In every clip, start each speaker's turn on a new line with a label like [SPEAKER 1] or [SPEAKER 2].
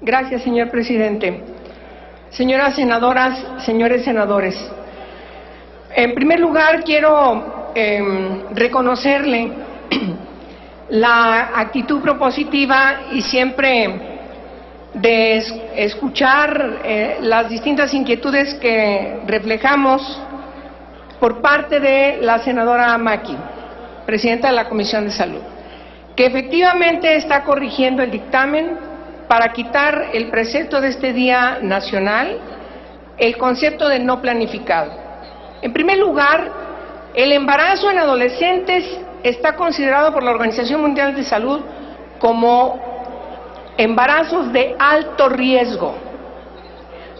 [SPEAKER 1] Gracias, señor presidente. Señoras senadoras, señores senadores, en primer lugar quiero reconocerle la actitud propositiva y siempre de escuchar las distintas inquietudes que reflejamos por parte de la senadora Maki, presidenta de la Comisión de Salud, que efectivamente está corrigiendo el dictamen para quitar el precepto de este Día Nacional, el concepto de no planificado. En primer lugar, el embarazo en adolescentes está considerado por la Organización Mundial de Salud como embarazos de alto riesgo.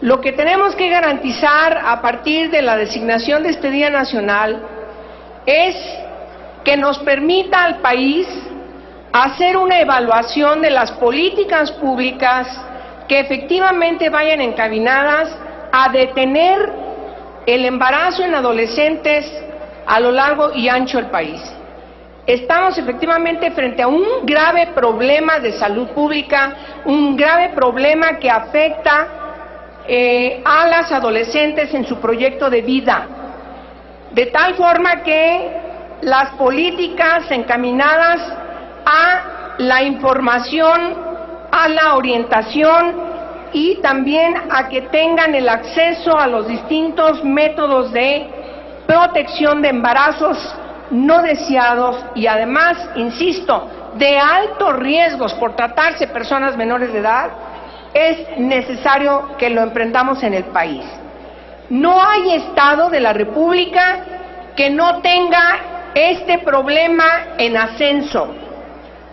[SPEAKER 1] Lo que tenemos que garantizar a partir de la designación de este Día Nacional es que nos permita al país hacer una evaluación de las políticas públicas que efectivamente vayan encaminadas a detener el embarazo en adolescentes a lo largo y ancho del país. Estamos efectivamente frente a un grave problema de salud pública, un grave problema que afecta a las adolescentes en su proyecto de vida, de tal forma que las políticas encaminadas a la información, a la orientación y también a que tengan el acceso a los distintos métodos de protección de embarazos no deseados y además, insisto, de altos riesgos por tratarse personas menores de edad, es necesario que lo emprendamos en el país. No hay Estado de la República que no tenga este problema en ascenso.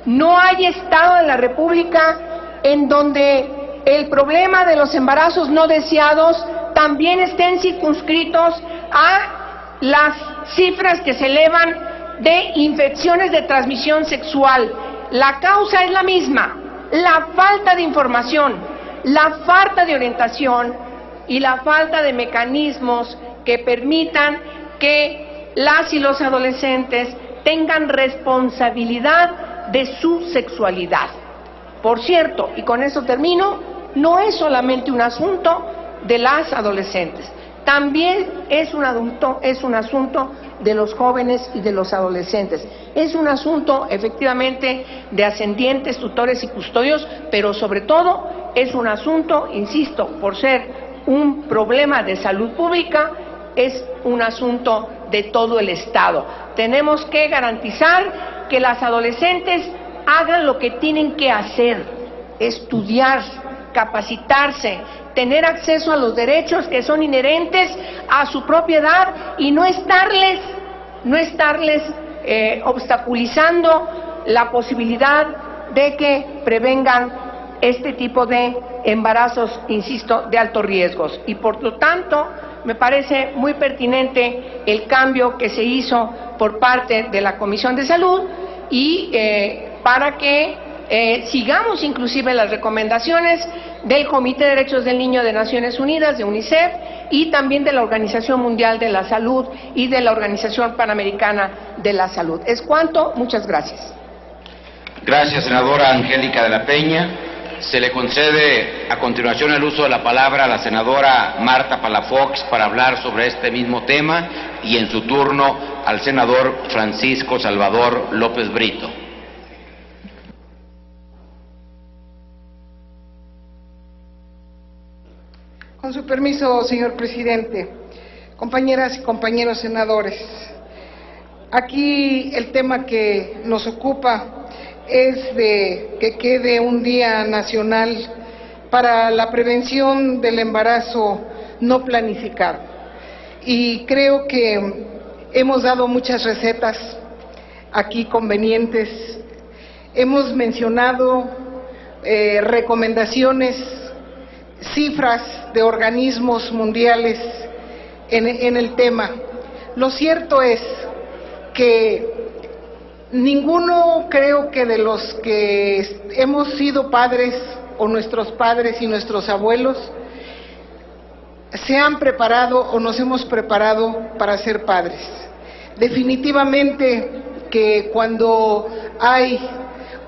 [SPEAKER 1] No hay Estado de la República en donde el problema de los embarazos no deseados también estén circunscritos a las cifras que se elevan de infecciones de transmisión sexual. La causa es la misma: la falta de información, la falta de orientación y la falta de mecanismos que permitan que las y los adolescentes tengan responsabilidad de su sexualidad. Por cierto, y con eso termino, no es solamente un asunto de las adolescentes, también es un asunto de los jóvenes y de los adolescentes. Es un asunto efectivamente de ascendientes, tutores y custodios, pero sobre todo es un asunto, insisto, por ser un problema de salud pública, es un asunto de todo el Estado. Tenemos que garantizar que las adolescentes hagan lo que tienen que hacer: estudiar, capacitarse, tener acceso a los derechos que son inherentes a su propiedad y no estarles obstaculizando la posibilidad de que prevengan este tipo de embarazos, insisto, de altos riesgos. Y por lo tanto, me parece muy pertinente el cambio que se hizo por parte de la Comisión de Salud y para que sigamos inclusive las recomendaciones del Comité de Derechos del Niño de Naciones Unidas, de UNICEF, y también de la Organización Mundial de la Salud y de la Organización Panamericana de la Salud. Es cuanto. Muchas gracias.
[SPEAKER 2] Gracias, senadora Angélica de la Peña. Se le concede a continuación el uso de la palabra a la senadora Marta Palafox para hablar sobre este mismo tema y en su turno al senador Francisco Salvador López Brito.
[SPEAKER 3] Con su permiso, señor presidente, compañeras y compañeros senadores, aquí el tema que nos ocupa es de que quede un día nacional para la prevención del embarazo no planificado. Y creo que hemos dado muchas recetas aquí convenientes, hemos mencionado recomendaciones, cifras de organismos mundiales en el tema. Lo cierto es que ninguno, creo que de los que hemos sido padres o nuestros padres y nuestros abuelos, se han preparado o nos hemos preparado para ser padres. Definitivamente que cuando hay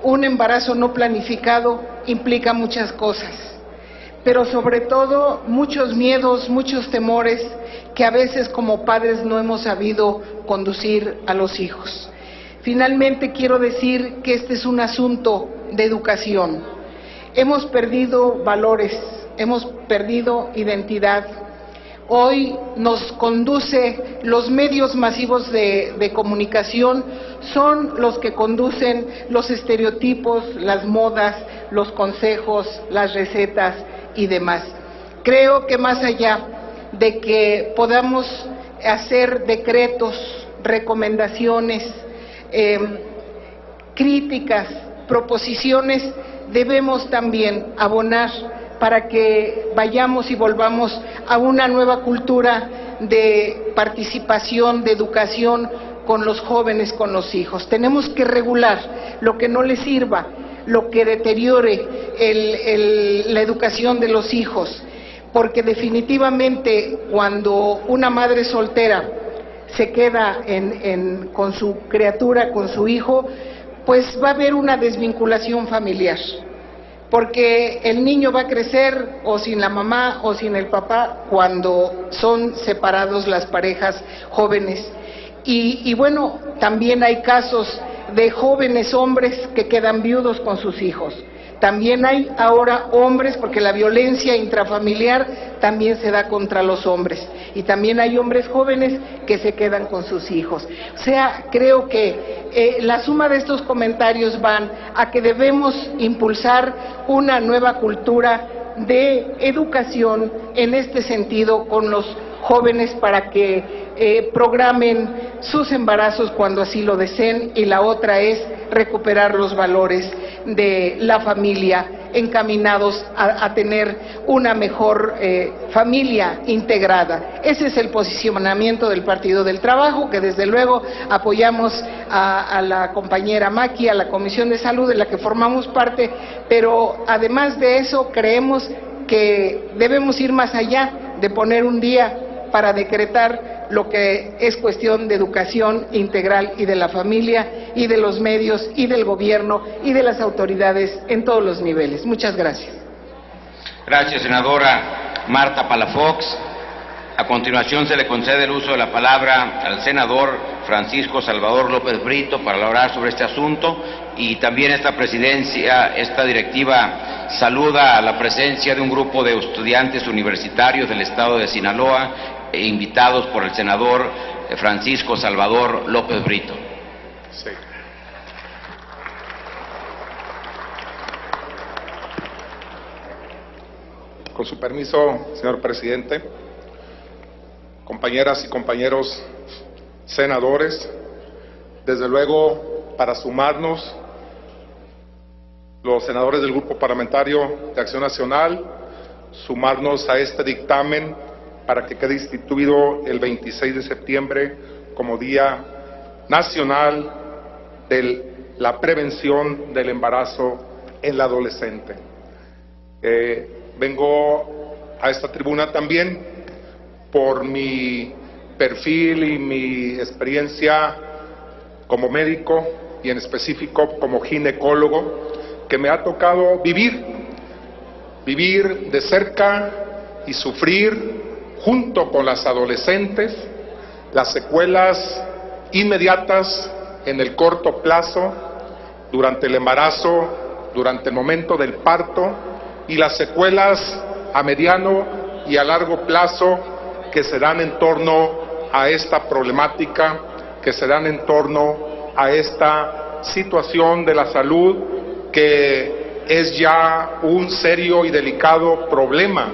[SPEAKER 3] un embarazo no planificado implica muchas cosas. pero sobre todo muchos miedos, muchos temores que a veces como padres no hemos sabido conducir a los hijos. Finalmente quiero decir que este es un asunto de educación. Hemos perdido valores, hemos perdido identidad. Hoy nos conduce, los medios masivos de comunicación son los que conducen los estereotipos, las modas, los consejos, las recetas y demás. Creo que más allá de que podamos hacer decretos, recomendaciones, críticas, proposiciones, debemos también abonar para que vayamos y volvamos a una nueva cultura de participación, de educación con los jóvenes, con los hijos. Tenemos que regular lo que no les sirva, lo que deteriore la educación de los hijos, porque definitivamente cuando una madre soltera se queda con su criatura, con su hijo, pues va a haber una desvinculación familiar, porque el niño va a crecer o sin la mamá o sin el papá cuando son separados las parejas jóvenes. Y bueno, también hay casos de jóvenes hombres que quedan viudos con sus hijos. También hay ahora hombres, porque la violencia intrafamiliar también se da contra los hombres. Y también hay hombres jóvenes que se quedan con sus hijos. O sea, creo que la suma de estos comentarios van a que debemos impulsar una nueva cultura de educación en este sentido con los jóvenes para que programen sus embarazos cuando así lo deseen, y la otra es recuperar los valores de la familia encaminados a tener una mejor familia integrada. Ese es el posicionamiento del Partido del Trabajo, que desde luego apoyamos a la compañera Maki, a la Comisión de Salud de la que formamos parte, pero además de eso creemos que debemos ir más allá de poner un día para decretar lo que es cuestión de educación integral y de la familia y de los medios y del gobierno y de las autoridades en todos los niveles. Muchas gracias.
[SPEAKER 2] Gracias, senadora Marta Palafox. A continuación se le concede el uso de la palabra al senador Francisco Salvador López Brito para hablar sobre este asunto, y también esta presidencia, esta directiva saluda a la presencia de un grupo de estudiantes universitarios del estado de Sinaloa, invitados por el senador Francisco Salvador López Brito.
[SPEAKER 4] Sí. Con su permiso, señor presidente, compañeras y compañeros senadores, desde luego, para sumarnos, los senadores del Grupo Parlamentario de Acción Nacional, sumarnos a este dictamen para que quede instituido el 26 de septiembre como Día Nacional de la Prevención del Embarazo en la Adolescente. Vengo a esta tribuna también por mi perfil y mi experiencia como médico y en específico como ginecólogo, que me ha tocado vivir de cerca y sufrir junto con las adolescentes las secuelas inmediatas en el corto plazo, durante el embarazo, durante el momento del parto, y las secuelas a mediano y a largo plazo que se dan en torno a esta problemática, que se dan en torno a esta situación de la salud, que es ya un serio y delicado problema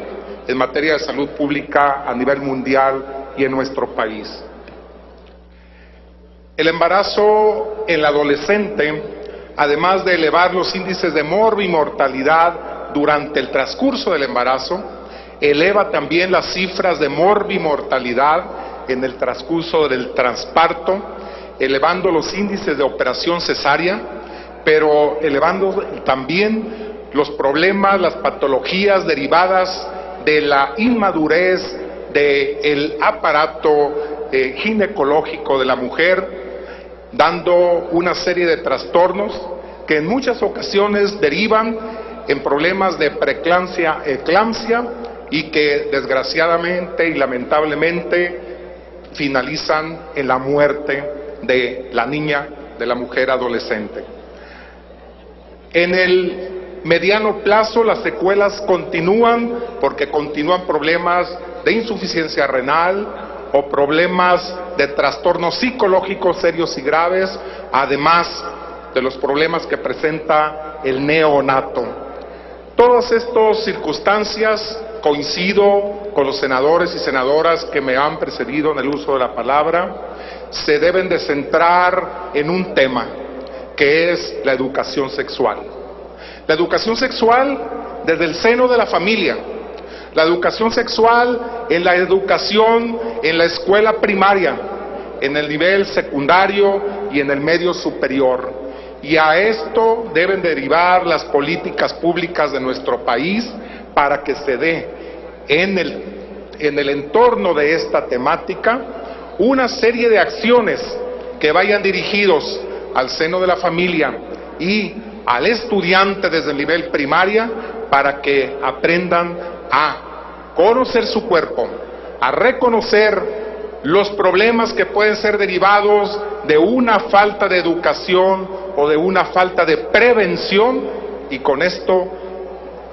[SPEAKER 4] en materia de salud pública a nivel mundial y en nuestro país. El embarazo en la adolescente, además de elevar los índices de morbimortalidad durante el transcurso del embarazo, eleva también las cifras de morbimortalidad en el transcurso del transparto, elevando los índices de operación cesárea, pero elevando también los problemas, las patologías derivadas de la inmadurez del aparato ginecológico de la mujer, dando una serie de trastornos que en muchas ocasiones derivan en problemas de preeclampsia, eclampsia, y que desgraciadamente y lamentablemente finalizan en la muerte de la niña, de la mujer adolescente. En el mediano plazo las secuelas continúan porque continúan problemas de insuficiencia renal o problemas de trastornos psicológicos serios y graves, además de los problemas que presenta el neonato. Todas estas circunstancias coincido con los senadores y senadoras que me han precedido en el uso de la palabra, se deben de centrar en un tema que es la educación sexual. La educación sexual desde el seno de la familia, la educación sexual en la educación en la escuela primaria, en el nivel secundario y en el medio superior. Y a esto deben derivar las políticas públicas de nuestro país para que se dé en el entorno de esta temática una serie de acciones que vayan dirigidos al seno de la familia y al estudiante desde el nivel primaria para que aprendan a conocer su cuerpo, a reconocer los problemas que pueden ser derivados de una falta de educación o de una falta de prevención, y con esto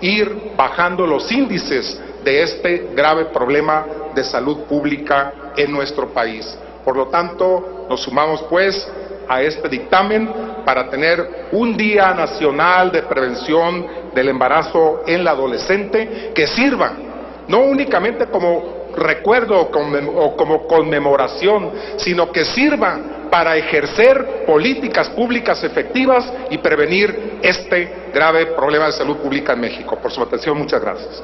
[SPEAKER 4] ir bajando los índices de este grave problema de salud pública en nuestro país. Por lo tanto, nos sumamos pues a este dictamen para tener un Día Nacional de Prevención del Embarazo en la Adolescente que sirva no únicamente como recuerdo o como conmemoración, sino que sirva para ejercer políticas públicas efectivas y prevenir este grave problema de salud pública en México. Por su atención, muchas gracias.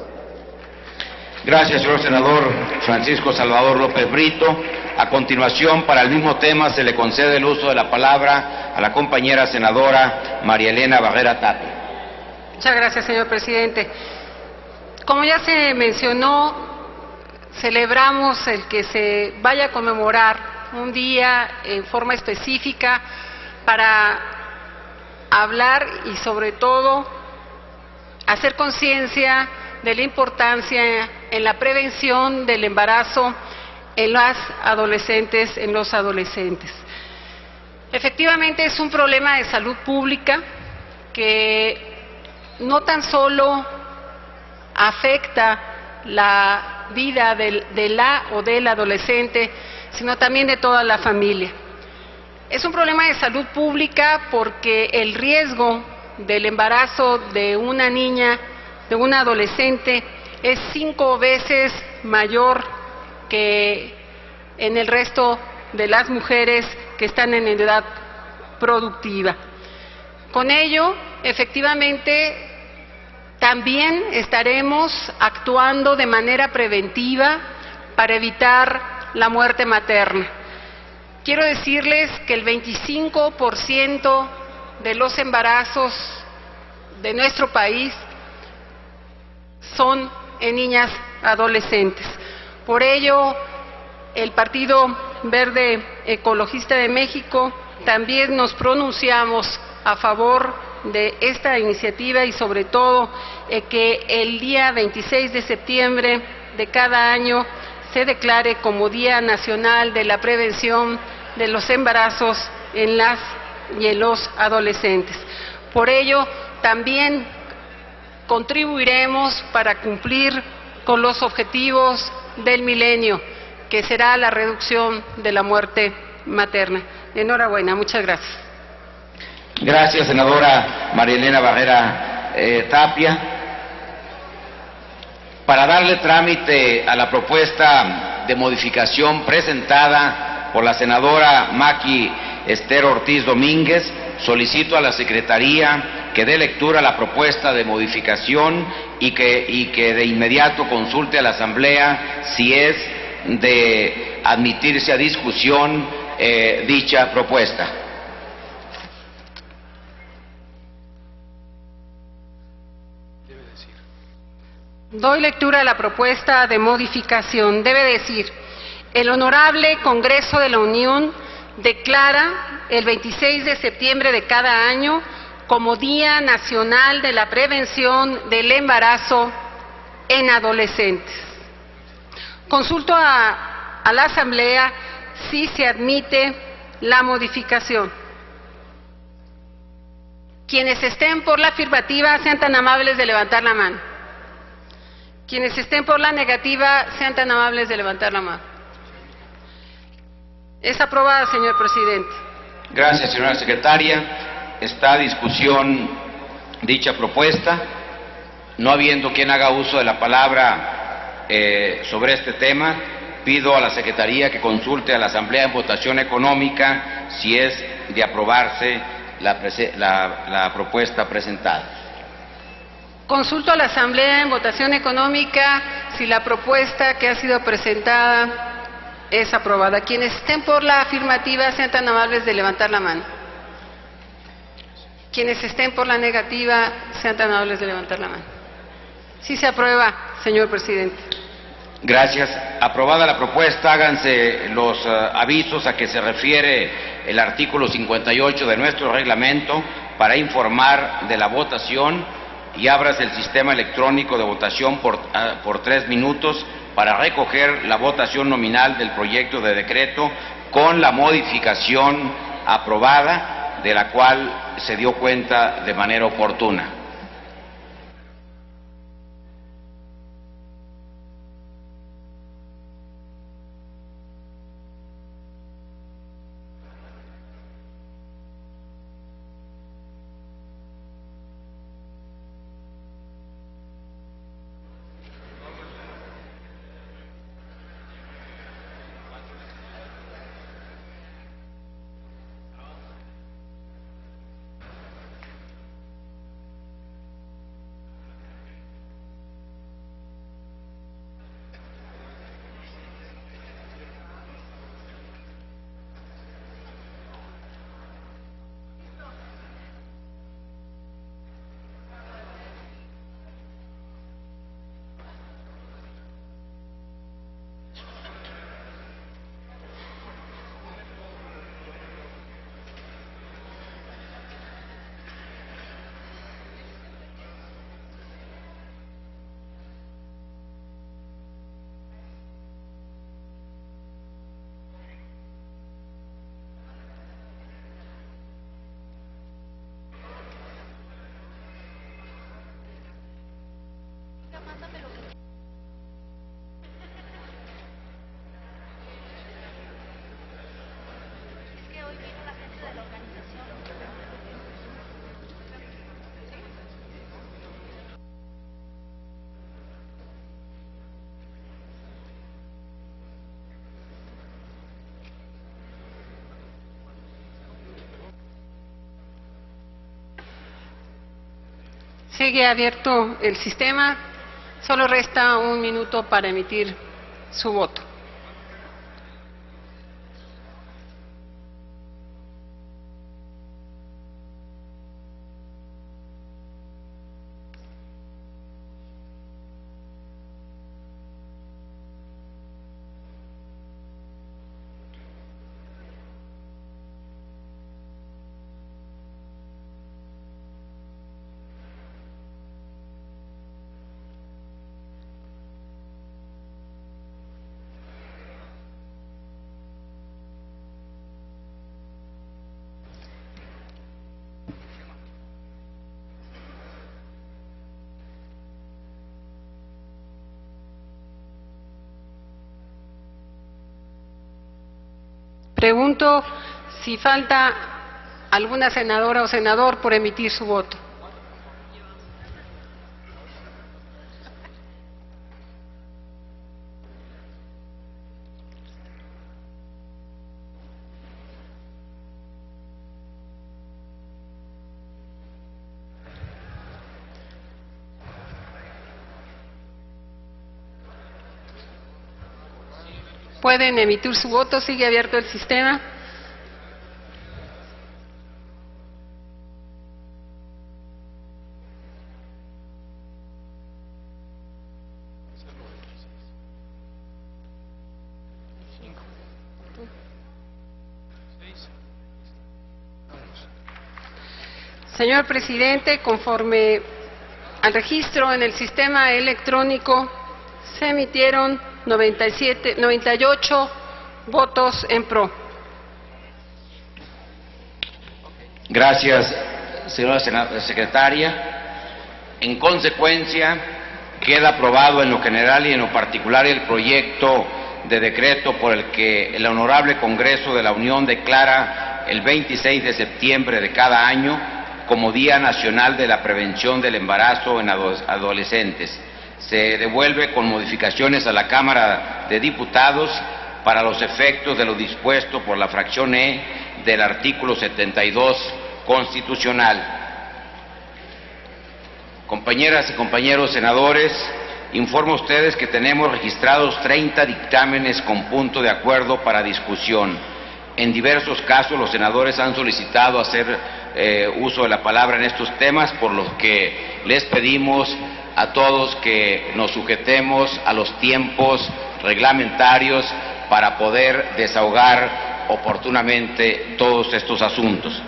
[SPEAKER 2] Gracias, señor senador Francisco Salvador López Brito. A continuación, para el mismo tema, se le concede el uso de la palabra a la compañera senadora María Elena Barrera Tapia.
[SPEAKER 5] Muchas gracias, señor presidente. Como ya se mencionó, celebramos el que se vaya a conmemorar un día en forma específica para hablar y sobre todo hacer conciencia de la importancia en la prevención del embarazo en las adolescentes, en los adolescentes. Efectivamente es un problema de salud pública que no tan solo afecta la vida de la o del adolescente, sino también de toda la familia. Es un problema de salud pública porque el riesgo del embarazo de una niña, de una adolescente, es 5 veces mayor que en el resto de las mujeres que están en edad productiva. Con ello, efectivamente, también estaremos actuando de manera preventiva para evitar la muerte materna. Quiero decirles que el 25% de los embarazos de nuestro país son en niñas adolescentes. Por ello, el Partido Verde Ecologista de México también nos pronunciamos a favor de esta iniciativa y sobre todo que el día 26 de septiembre de cada año se declare como Día Nacional de la Prevención de los Embarazos en las y en los adolescentes. Por ello, también contribuiremos para cumplir con los objetivos del milenio, que será la reducción de la muerte materna. Enhorabuena, muchas gracias.
[SPEAKER 2] Gracias, senadora María Elena Barrera Tapia. Para darle trámite a la propuesta de modificación presentada por la senadora Maqui Esther Ortiz Domínguez, solicito a la Secretaría que dé lectura a la propuesta de modificación y que de inmediato consulte a la Asamblea si es de admitirse a discusión dicha propuesta.
[SPEAKER 5] Doy lectura a la propuesta de modificación. Debe decir: el Honorable Congreso de la Unión declara el 26 de septiembre de cada año como Día Nacional de la Prevención del Embarazo en Adolescentes. Consulto a la Asamblea si se admite la modificación. Quienes estén por la afirmativa sean tan amables de levantar la mano. Quienes estén por la negativa sean tan amables de levantar la mano. Es aprobada, señor presidente.
[SPEAKER 2] Gracias, señora secretaria. Está a discusión dicha propuesta. No habiendo quien haga uso de la palabra sobre este tema, pido a la Secretaría que consulte a la Asamblea en votación económica si es de aprobarse la propuesta presentada.
[SPEAKER 5] Consulto a la Asamblea en votación económica si la propuesta que ha sido presentada es aprobada. Quienes estén por la afirmativa sean tan amables de levantar la mano. Quienes estén por la negativa sean tan amables de levantar la mano. Sí se aprueba, señor presidente.
[SPEAKER 2] Gracias. Aprobada la propuesta, háganse los avisos a que se refiere el artículo 58 de nuestro reglamento para informar de la votación, y ábrase el sistema electrónico de votación por 3 minutos para recoger la votación nominal del proyecto de decreto con la modificación aprobada, de la cual se dio cuenta de manera oportuna.
[SPEAKER 5] Sigue abierto el sistema. Solo resta 1 minuto para emitir su voto. Pregunto si falta alguna senadora o senador por emitir su voto. Pueden emitir su voto, sigue abierto el sistema. Señor presidente, conforme al registro en el sistema electrónico, se emitieron 98 votos en pro.
[SPEAKER 2] Gracias, señora secretaria. En consecuencia, queda aprobado en lo general y en lo particular el proyecto de decreto por el que el Honorable Congreso de la Unión declara el 26 de septiembre de cada año como Día Nacional de la Prevención del Embarazo en Adolescentes. Se devuelve con modificaciones a la Cámara de Diputados para los efectos de lo dispuesto por la fracción E del artículo 72 constitucional. Compañeras y compañeros senadores, informo a ustedes que tenemos registrados 30 dictámenes con punto de acuerdo para discusión. En diversos casos los senadores han solicitado hacer uso de la palabra en estos temas, por lo que les pedimos a todos que nos sujetemos a los tiempos reglamentarios para poder desahogar oportunamente todos estos asuntos.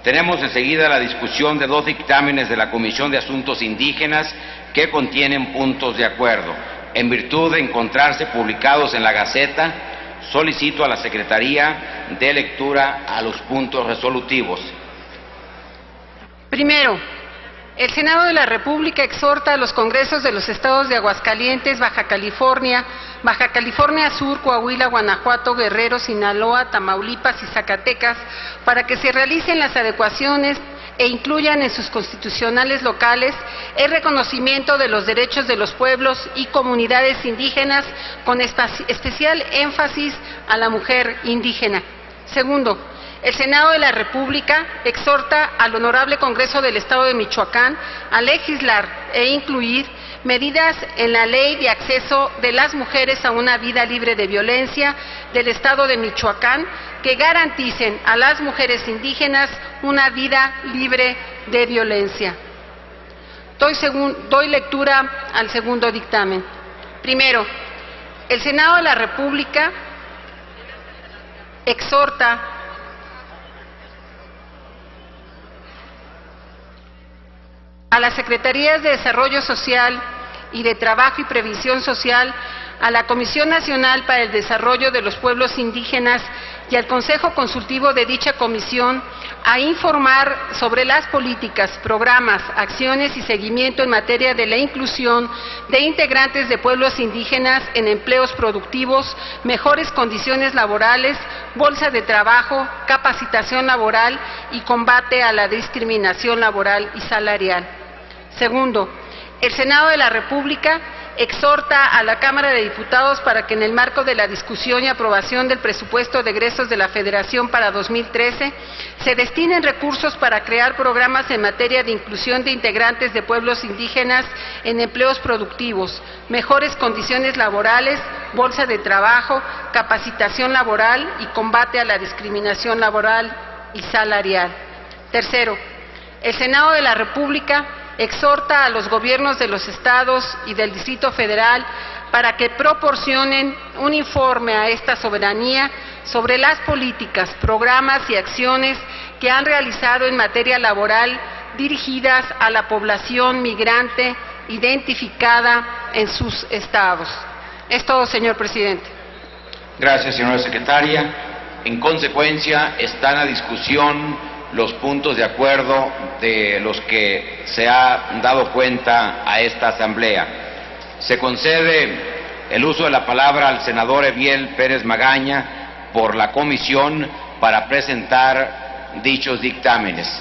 [SPEAKER 2] Tenemos enseguida la discusión de 2 dictámenes de la Comisión de Asuntos Indígenas que contienen puntos de acuerdo. En virtud de encontrarse publicados en la Gaceta, solicito a la Secretaría de lectura a los puntos resolutivos.
[SPEAKER 5] Primero, el Senado de la República exhorta a los Congresos de los Estados de Aguascalientes, Baja California Sur, Coahuila, Guanajuato, Guerrero, Sinaloa, Tamaulipas y Zacatecas para que se realicen las adecuaciones e incluyan en sus constitucionales locales el reconocimiento de los derechos de los pueblos y comunidades indígenas, con especial énfasis a la mujer indígena. Segundo, el Senado de la República exhorta al Honorable Congreso del Estado de Michoacán a legislar e incluir medidas en la Ley de Acceso de las Mujeres a una Vida Libre de Violencia del Estado de Michoacán que garanticen a las mujeres indígenas una vida libre de violencia. Doy lectura al segundo dictamen. Primero, el Senado de la República exhorta a las Secretarías de Desarrollo Social y de Trabajo y Previsión Social, a la Comisión Nacional para el Desarrollo de los Pueblos Indígenas y al Consejo Consultivo de dicha comisión a informar sobre las políticas, programas, acciones y seguimiento en materia de la inclusión de integrantes de pueblos indígenas en empleos productivos, mejores condiciones laborales, bolsa de trabajo, capacitación laboral y combate a la discriminación laboral y salarial. Segundo, el Senado de la República exhorta a la Cámara de Diputados para que en el marco de la discusión y aprobación del presupuesto de egresos de la Federación para 2013 se destinen recursos para crear programas en materia de inclusión de integrantes de pueblos indígenas en empleos productivos, mejores condiciones laborales, bolsa de trabajo, capacitación laboral y combate a la discriminación laboral y salarial. Tercero, el Senado de la República exhorta a los gobiernos de los estados y del Distrito Federal para que proporcionen un informe a esta soberanía sobre las políticas, programas y acciones que han realizado en materia laboral dirigidas a la población migrante identificada en sus estados. Es todo, señor presidente.
[SPEAKER 2] Gracias, señora secretaria. En consecuencia, están a discusión los puntos de acuerdo de los que se ha dado cuenta a esta Asamblea. Se concede el uso de la palabra al senador Eviel Pérez Magaña por la comisión para presentar dichos dictámenes.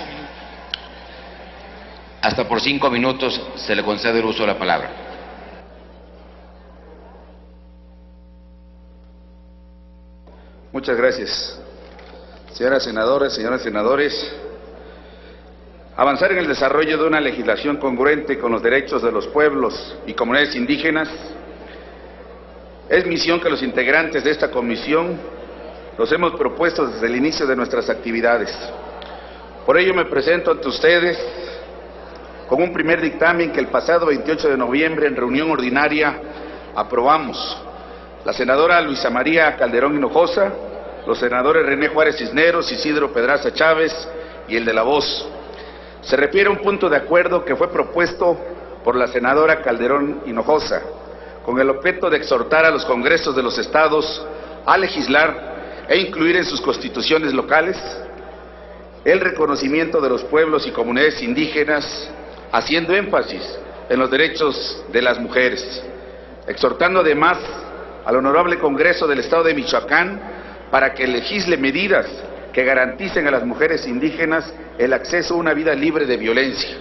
[SPEAKER 2] Hasta por 5 minutos se le concede el uso de la palabra.
[SPEAKER 6] Muchas gracias. Señoras senadoras, señores senadores, avanzar en el desarrollo de una legislación congruente con los derechos de los pueblos y comunidades indígenas es misión que los integrantes de esta comisión los hemos propuesto desde el inicio de nuestras actividades. Por ello me presento ante ustedes con un primer dictamen que el pasado 28 de noviembre en reunión ordinaria aprobamos. La senadora Luisa María Calderón Hinojosa, los senadores René Juárez Cisneros, Isidro Pedraza Chávez y el de La Voz. Se refiere a un punto de acuerdo que fue propuesto por la senadora Calderón Hinojosa, con el objeto de exhortar a los congresos de los estados a legislar e incluir en sus constituciones locales el reconocimiento de los pueblos y comunidades indígenas, haciendo énfasis en los derechos de las mujeres, exhortando además al Honorable Congreso del Estado de Michoacán para que legisle medidas que garanticen a las mujeres indígenas el acceso a una vida libre de violencia.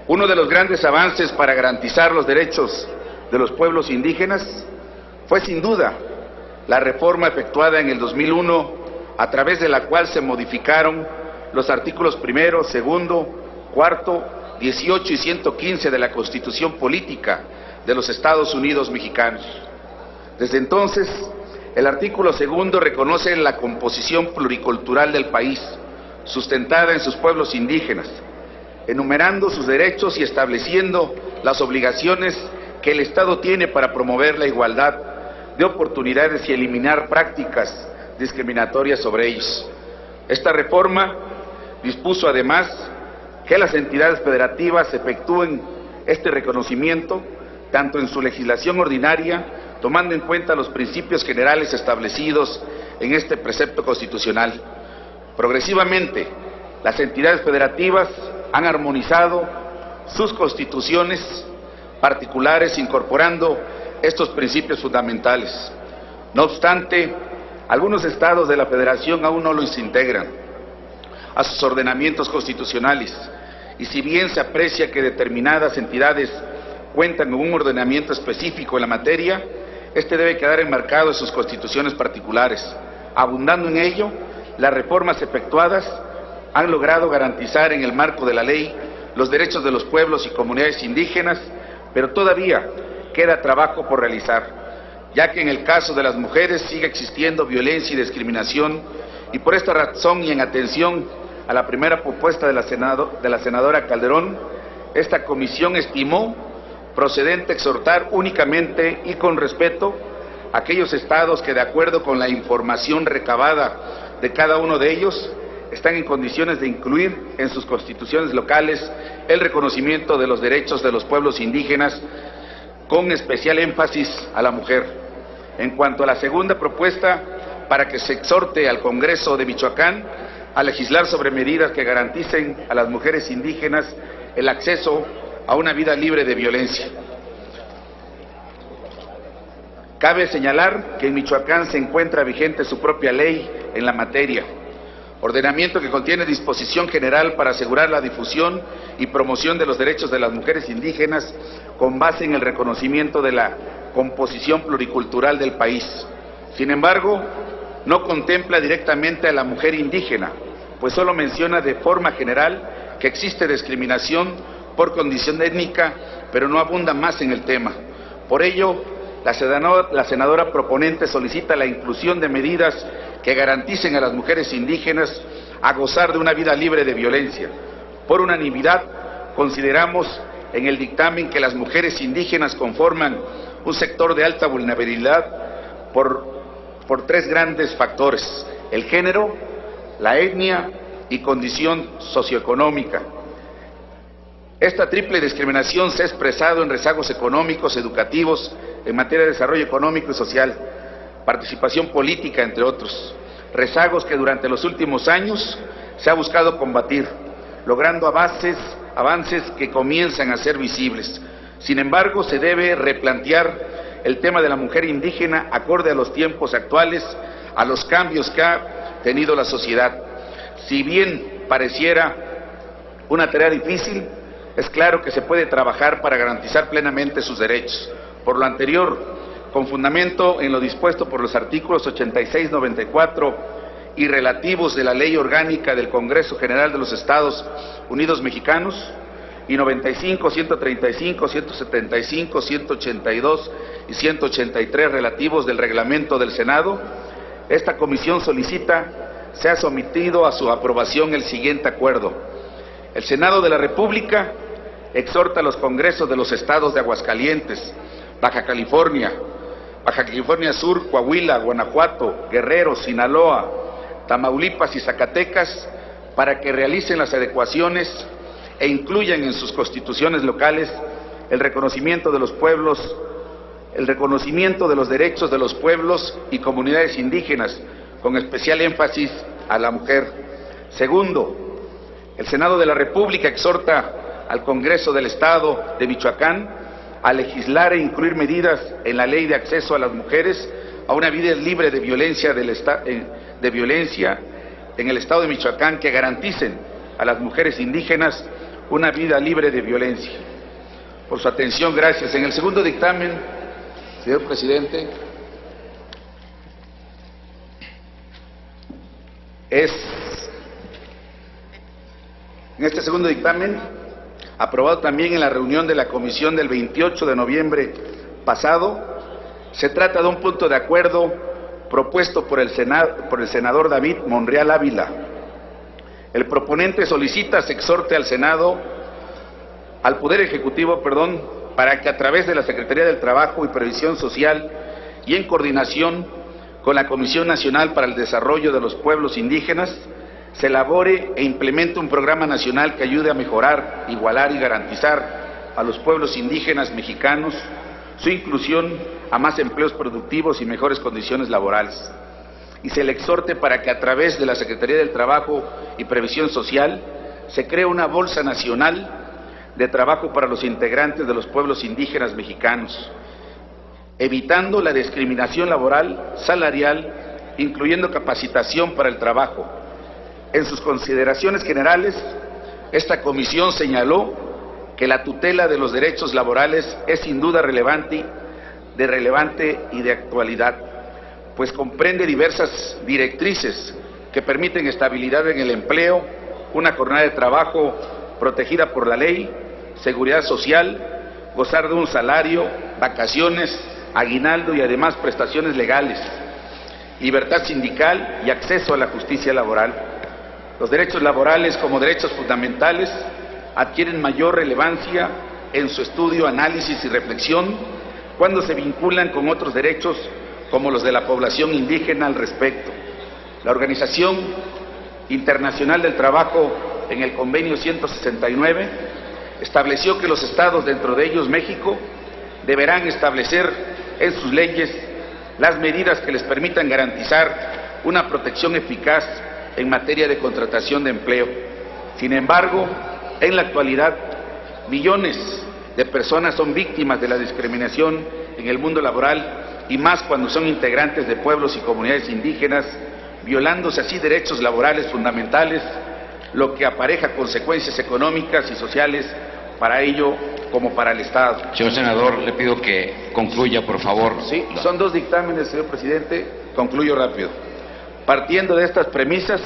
[SPEAKER 6] Uno de los grandes avances para garantizar los derechos de los pueblos indígenas fue sin duda la reforma efectuada en el 2001, a través de la cual se modificaron los artículos 1, 2, 4, 18 y 115 de la Constitución Política de los Estados Unidos Mexicanos. Desde entonces, el artículo 2 reconoce la composición pluricultural del país, sustentada en sus pueblos indígenas, enumerando sus derechos y estableciendo las obligaciones que el Estado tiene para promover la igualdad de oportunidades y eliminar prácticas discriminatorias sobre ellos. Esta reforma dispuso además que las entidades federativas efectúen este reconocimiento tanto en su legislación ordinaria, tomando en cuenta los principios generales establecidos en este precepto constitucional. Progresivamente, las entidades federativas han armonizado sus constituciones particulares incorporando estos principios fundamentales. No obstante, algunos estados de la Federación aún no los integran a sus ordenamientos constitucionales, y si bien se aprecia que determinadas entidades cuentan con un ordenamiento específico en la materia, este debe quedar enmarcado en sus constituciones particulares. Abundando en ello, las reformas efectuadas han logrado garantizar en el marco de la ley los derechos de los pueblos y comunidades indígenas, pero todavía queda trabajo por realizar, ya que en el caso de las mujeres sigue existiendo violencia y discriminación, y por esta razón y en atención a la primera propuesta de la senadora Calderón, esta comisión estimó procedente exhortar únicamente y con respeto a aquellos estados que, de acuerdo con la información recabada de cada uno de ellos, están en condiciones de incluir en sus constituciones locales el reconocimiento de los derechos de los pueblos indígenas, con especial énfasis a la mujer. En cuanto a la segunda propuesta, para que se exhorte al Congreso de Michoacán a legislar sobre medidas que garanticen a las mujeres indígenas el acceso a una vida libre de violencia. Cabe señalar que en Michoacán se encuentra vigente su propia ley en la materia, ordenamiento que contiene disposición general para asegurar la difusión y promoción de los derechos de las mujeres indígenas con base en el reconocimiento de la composición pluricultural del país. Sin embargo, no contempla directamente a la mujer indígena, pues solo menciona de forma general que existe discriminación por condición étnica, pero no abunda más en el tema. Por ello, la senadora proponente solicita la inclusión de medidas que garanticen a las mujeres indígenas a gozar de una vida libre de violencia. Por unanimidad, consideramos en el dictamen que las mujeres indígenas conforman un sector de alta vulnerabilidad por tres grandes factores: el género, la etnia y condición socioeconómica. Esta triple discriminación se ha expresado en rezagos económicos, educativos, en materia de desarrollo económico y social, participación política, entre otros. Rezagos que durante los últimos años se ha buscado combatir, logrando avances que comienzan a ser visibles. Sin embargo, se debe replantear el tema de la mujer indígena acorde a los tiempos actuales, a los cambios que ha tenido la sociedad. Si bien pareciera una tarea difícil, es claro que se puede trabajar para garantizar plenamente sus derechos. Por lo anterior, con fundamento en lo dispuesto por los artículos 86, 94 y relativos de la Ley Orgánica del Congreso General de los Estados Unidos Mexicanos, y 95, 135, 175, 182 y 183 relativos del reglamento del Senado, esta comisión solicita sea sometido a su aprobación el siguiente acuerdo. El Senado de la República exhorta a los congresos de los estados de Aguascalientes, Baja California Sur, Coahuila, Guanajuato, Guerrero, Sinaloa, Tamaulipas y Zacatecas para que realicen las adecuaciones e incluyan en sus constituciones locales el reconocimiento de los pueblos, el reconocimiento de los derechos de los pueblos y comunidades indígenas, con especial énfasis a la mujer. Segundo, el Senado de la República exhorta al Congreso del Estado de Michoacán a legislar e incluir medidas en la Ley de Acceso a las Mujeres a una vida libre de violencia, en el Estado de Michoacán, que garanticen a las mujeres indígenas una vida libre de violencia. Por su atención, gracias. En el segundo dictamen, señor presidente, en este segundo dictamen, aprobado también en la reunión de la comisión del 28 de noviembre pasado, se trata de un punto de acuerdo propuesto por el senador David Monreal Ávila. El proponente solicita se exhorte al Poder Ejecutivo, para que a través de la Secretaría del Trabajo y Previsión Social y en coordinación con la Comisión Nacional para el Desarrollo de los Pueblos Indígenas, se elabore e implemente un programa nacional que ayude a mejorar, igualar y garantizar a los pueblos indígenas mexicanos su inclusión a más empleos productivos y mejores condiciones laborales. Y se le exhorte para que a través de la Secretaría del Trabajo y Previsión Social se cree una bolsa nacional de trabajo para los integrantes de los pueblos indígenas mexicanos, evitando la discriminación laboral, salarial, incluyendo capacitación para el trabajo. En sus consideraciones generales, esta comisión señaló que la tutela de los derechos laborales es sin duda relevante y de actualidad, pues comprende diversas directrices que permiten estabilidad en el empleo, una jornada de trabajo protegida por la ley, seguridad social, gozar de un salario, vacaciones, aguinaldo y además prestaciones legales, libertad sindical y acceso a la justicia laboral. Los derechos laborales como derechos fundamentales adquieren mayor relevancia en su estudio, análisis y reflexión cuando se vinculan con otros derechos como los de la población indígena al respecto. La Organización Internacional del Trabajo, en el Convenio 169, estableció que los estados, dentro de ellos México, deberán establecer en sus leyes las medidas que les permitan garantizar una protección eficaz en materia de contratación de empleo. Sin embargo, en la actualidad, millones de personas son víctimas de la discriminación en el mundo laboral, y más cuando son integrantes de pueblos y comunidades indígenas, violándose así derechos laborales fundamentales, lo que apareja consecuencias económicas y sociales para ello como para el Estado.
[SPEAKER 2] Señor senador, le pido que concluya, por favor.
[SPEAKER 6] Sí, son dos dictámenes, señor presidente. Concluyo rápido. Partiendo de estas premisas,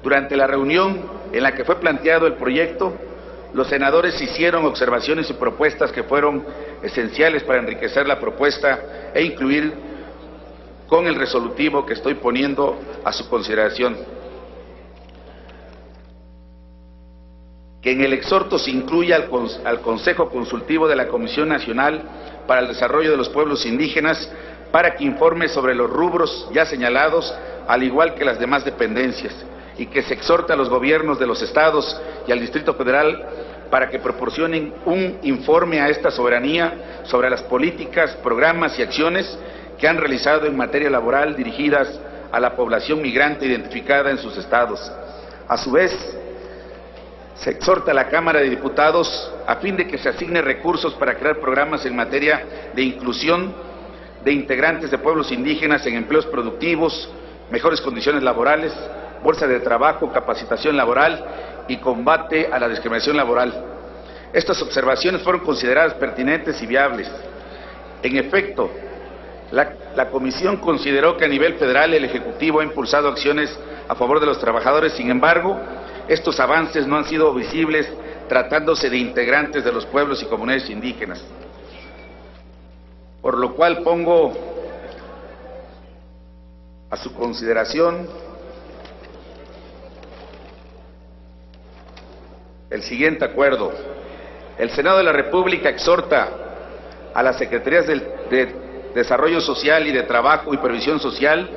[SPEAKER 6] durante la reunión en la que fue planteado el proyecto, los senadores hicieron observaciones y propuestas que fueron esenciales para enriquecer la propuesta e incluir con el resolutivo que estoy poniendo a su consideración. Que en el exhorto se incluya al Consejo Consultivo de la Comisión Nacional para el Desarrollo de los Pueblos Indígenas para que informe sobre los rubros ya señalados, al igual que las demás dependencias, y que se exhorta a los gobiernos de los estados y al Distrito Federal para que proporcionen un informe a esta soberanía sobre las políticas, programas y acciones que han realizado en materia laboral dirigidas a la población migrante identificada en sus estados. A su vez, se exhorta a la Cámara de Diputados a fin de que se asigne recursos para crear programas en materia de inclusión de integrantes de pueblos indígenas en empleos productivos, mejores condiciones laborales, bolsa de trabajo, capacitación laboral y combate a la discriminación laboral. Estas observaciones fueron consideradas pertinentes y viables. En efecto, la Comisión consideró que a nivel federal el Ejecutivo ha impulsado acciones a favor de los trabajadores. Sin embargo, estos avances no han sido visibles tratándose de integrantes de los pueblos y comunidades indígenas. Por lo cual pongo a su consideración el siguiente acuerdo. El Senado de la República exhorta a las Secretarías de Desarrollo Social y de Trabajo y Previsión Social,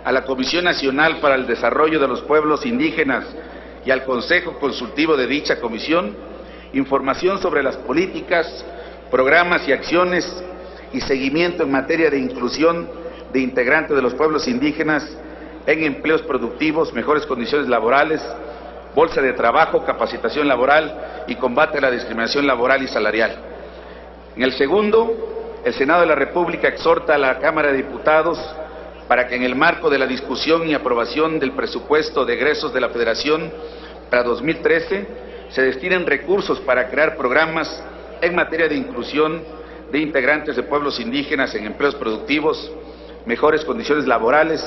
[SPEAKER 6] a la Comisión Nacional para el Desarrollo de los Pueblos Indígenas y al Consejo Consultivo de dicha comisión información sobre las políticas, programas y acciones y seguimiento en materia de inclusión de integrantes de los pueblos indígenas en empleos productivos, mejores condiciones laborales, bolsa de trabajo, capacitación laboral y combate a la discriminación laboral y salarial. En el segundo, el Senado de la República exhorta a la Cámara de Diputados para que en el marco de la discusión y aprobación del presupuesto de egresos de la Federación para 2013 se destinen recursos para crear programas en materia de inclusión de integrantes de pueblos indígenas en empleos productivos, mejores condiciones laborales,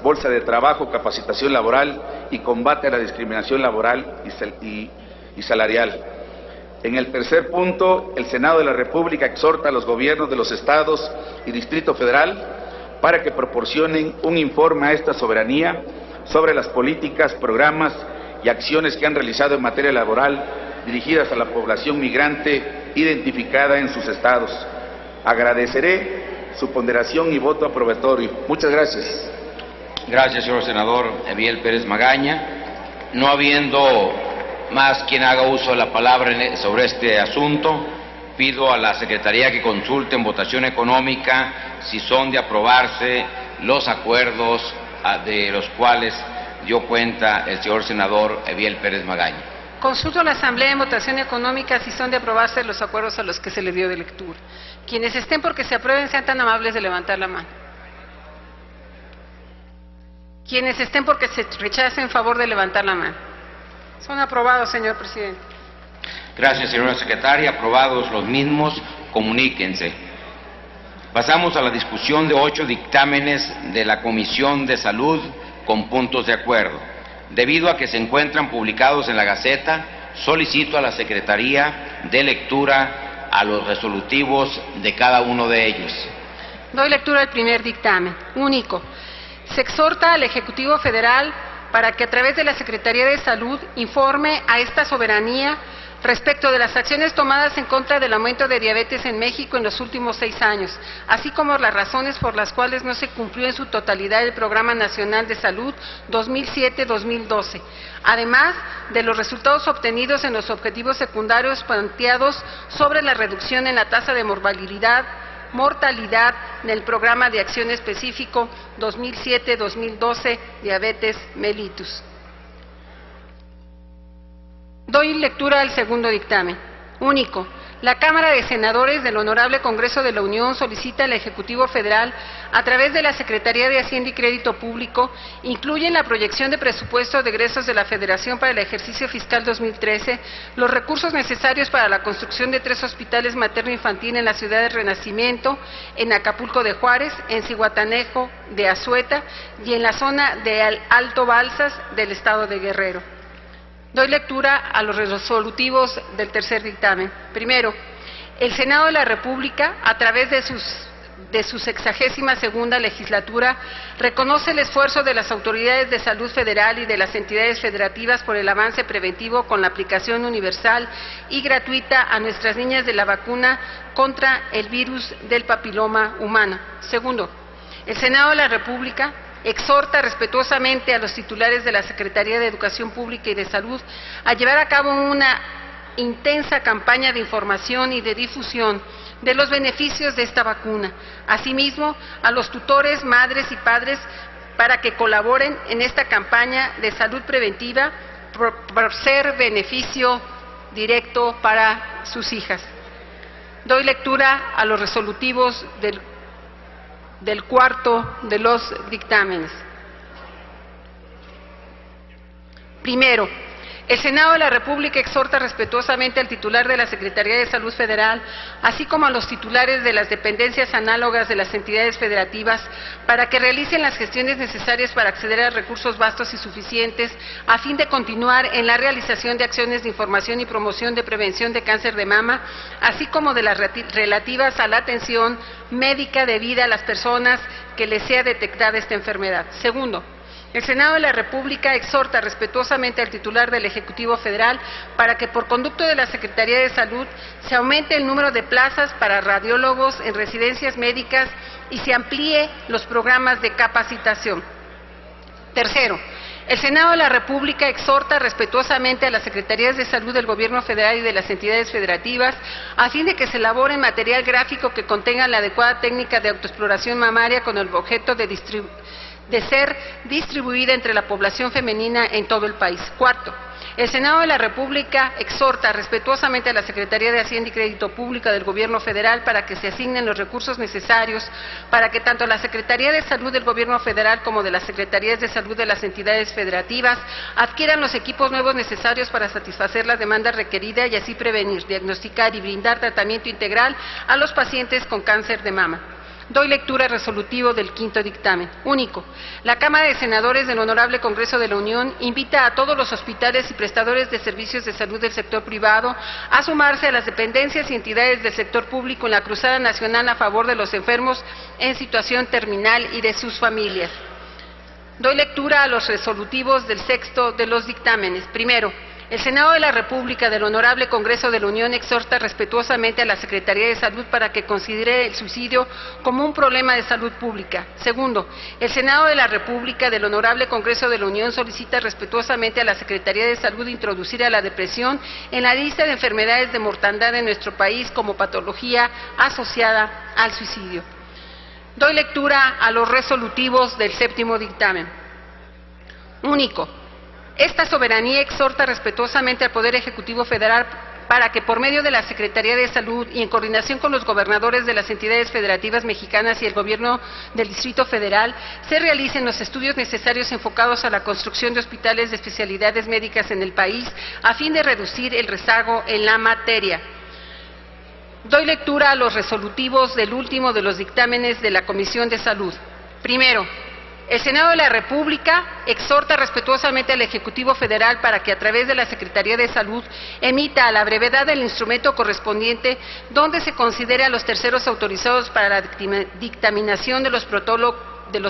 [SPEAKER 6] bolsa de trabajo, capacitación laboral y combate a la discriminación laboral y salarial. En el tercer punto, el Senado de la República exhorta a los gobiernos de los estados y Distrito Federal para que proporcionen un informe a esta soberanía sobre las políticas, programas y acciones que han realizado en materia laboral dirigidas a la población migrante identificada en sus estados. Agradeceré su ponderación y voto aprobatorio. Muchas gracias.
[SPEAKER 2] Gracias, señor senador Eviel Pérez Magaña. No habiendo más quien haga uso de la palabra sobre este asunto, pido a la Secretaría que consulte en votación económica si son de aprobarse los acuerdos de los cuales dio cuenta el señor senador Eviel Pérez Magaña.
[SPEAKER 5] Consulto a la Asamblea en votación económica si son de aprobarse los acuerdos a los que se le dio de lectura. Quienes estén porque se aprueben sean tan amables de levantar la mano. Quienes estén porque se rechacen, en favor de levantar la mano. Son aprobados, señor presidente.
[SPEAKER 2] Gracias, señora secretaria. Aprobados los mismos, comuníquense. Pasamos a la discusión de 8 dictámenes de la Comisión de Salud con puntos de acuerdo. Debido a que se encuentran publicados en la Gaceta, solicito a la Secretaría de lectura a los resolutivos de cada uno de ellos.
[SPEAKER 5] Doy lectura al primer dictamen. Único. Se exhorta al Ejecutivo Federal para que a través de la Secretaría de Salud informe a esta soberanía respecto de las acciones tomadas en contra del aumento de diabetes en México en los últimos 6 años, así como las razones por las cuales no se cumplió en su totalidad el Programa Nacional de Salud 2007-2012, además de los resultados obtenidos en los objetivos secundarios planteados sobre la reducción en la tasa de mortalidad del Programa de Acción Específico 2007-2012, Diabetes Mellitus. Doy lectura al segundo dictamen. Único. La Cámara de Senadores del Honorable Congreso de la Unión solicita al Ejecutivo Federal, a través de la Secretaría de Hacienda y Crédito Público, incluye en la proyección de presupuesto de egresos de la Federación para el ejercicio fiscal 2013 los recursos necesarios para la construcción de 3 hospitales materno-infantil en la ciudad de Renacimiento, en Acapulco de Juárez, en Zihuatanejo de Azueta y en la zona de Alto Balsas del estado de Guerrero. Doy lectura a los resolutivos del tercer dictamen. Primero, el Senado de la República, a través de su 62ª legislatura, reconoce el esfuerzo de las autoridades de salud federal y de las entidades federativas por el avance preventivo con la aplicación universal y gratuita a nuestras niñas de la vacuna contra el virus del papiloma humano. Segundo, el Senado de la República exhorta respetuosamente a los titulares de la Secretaría de Educación Pública y de Salud a llevar a cabo una intensa campaña de información y de difusión de los beneficios de esta vacuna. Asimismo, a los tutores, madres y padres para que colaboren en esta campaña de salud preventiva por ser beneficio directo para sus hijas. Doy lectura a los resolutivos del cuarto de los dictámenes. Primero, el Senado de la República exhorta respetuosamente al titular de la Secretaría de Salud Federal, así como a los titulares de las dependencias análogas de las entidades federativas, para que realicen las gestiones necesarias para acceder a recursos vastos y suficientes, a fin de continuar en la realización de acciones de información y promoción de prevención de cáncer de mama, así como de las relativas a la atención médica debida a las personas que les sea detectada esta enfermedad. Segundo, el Senado de la República exhorta respetuosamente al titular del Ejecutivo Federal para que, por conducto de la Secretaría de Salud, se aumente el número de plazas para radiólogos en residencias médicas y se amplíe los programas de capacitación. Tercero, El Senado de la República exhorta respetuosamente a las Secretarías de Salud del Gobierno Federal y de las entidades federativas a fin de que se elabore material gráfico que contenga la adecuada técnica de autoexploración mamaria con el objeto de ser distribuida entre la población femenina en todo el país. Cuarto, el Senado de la República exhorta respetuosamente a la Secretaría de Hacienda y Crédito Público del Gobierno Federal para que se asignen los recursos necesarios para que tanto la Secretaría de Salud del Gobierno Federal como de las Secretarías de Salud de las entidades federativas adquieran los equipos nuevos necesarios para satisfacer la demanda requerida y así prevenir, diagnosticar y brindar tratamiento integral a los pacientes con cáncer de mama. Doy lectura al resolutivo del quinto dictamen. Único. La Cámara de Senadores del Honorable Congreso de la Unión invita a todos los hospitales y prestadores de servicios de salud del sector privado a sumarse a las dependencias y entidades del sector público en la Cruzada Nacional a favor de los enfermos en situación terminal y de sus familias. Doy lectura a los resolutivos del sexto de los dictámenes. Primero, el Senado de la República del Honorable Congreso de la Unión exhorta respetuosamente a la Secretaría de Salud para que considere el suicidio como un problema de salud pública. Segundo, el Senado de la República del Honorable Congreso de la Unión solicita respetuosamente a la Secretaría de Salud introducir a la depresión en la lista de enfermedades de mortandad en nuestro país como patología asociada al suicidio. Doy lectura a los resolutivos del séptimo dictamen. Único. Esta soberanía exhorta respetuosamente al Poder Ejecutivo Federal para que por medio de la Secretaría de Salud y en coordinación con los gobernadores de las entidades federativas mexicanas y el Gobierno del Distrito Federal se realicen los estudios necesarios enfocados a la construcción de hospitales de especialidades médicas en el país a fin de reducir el rezago en la materia. Doy lectura a los resolutivos del último de los dictámenes de la Comisión de Salud. Primero, el Senado de la República exhorta respetuosamente al Ejecutivo Federal para que a través de la Secretaría de Salud emita a la brevedad el instrumento correspondiente donde se considere a los terceros autorizados para la dictaminación de los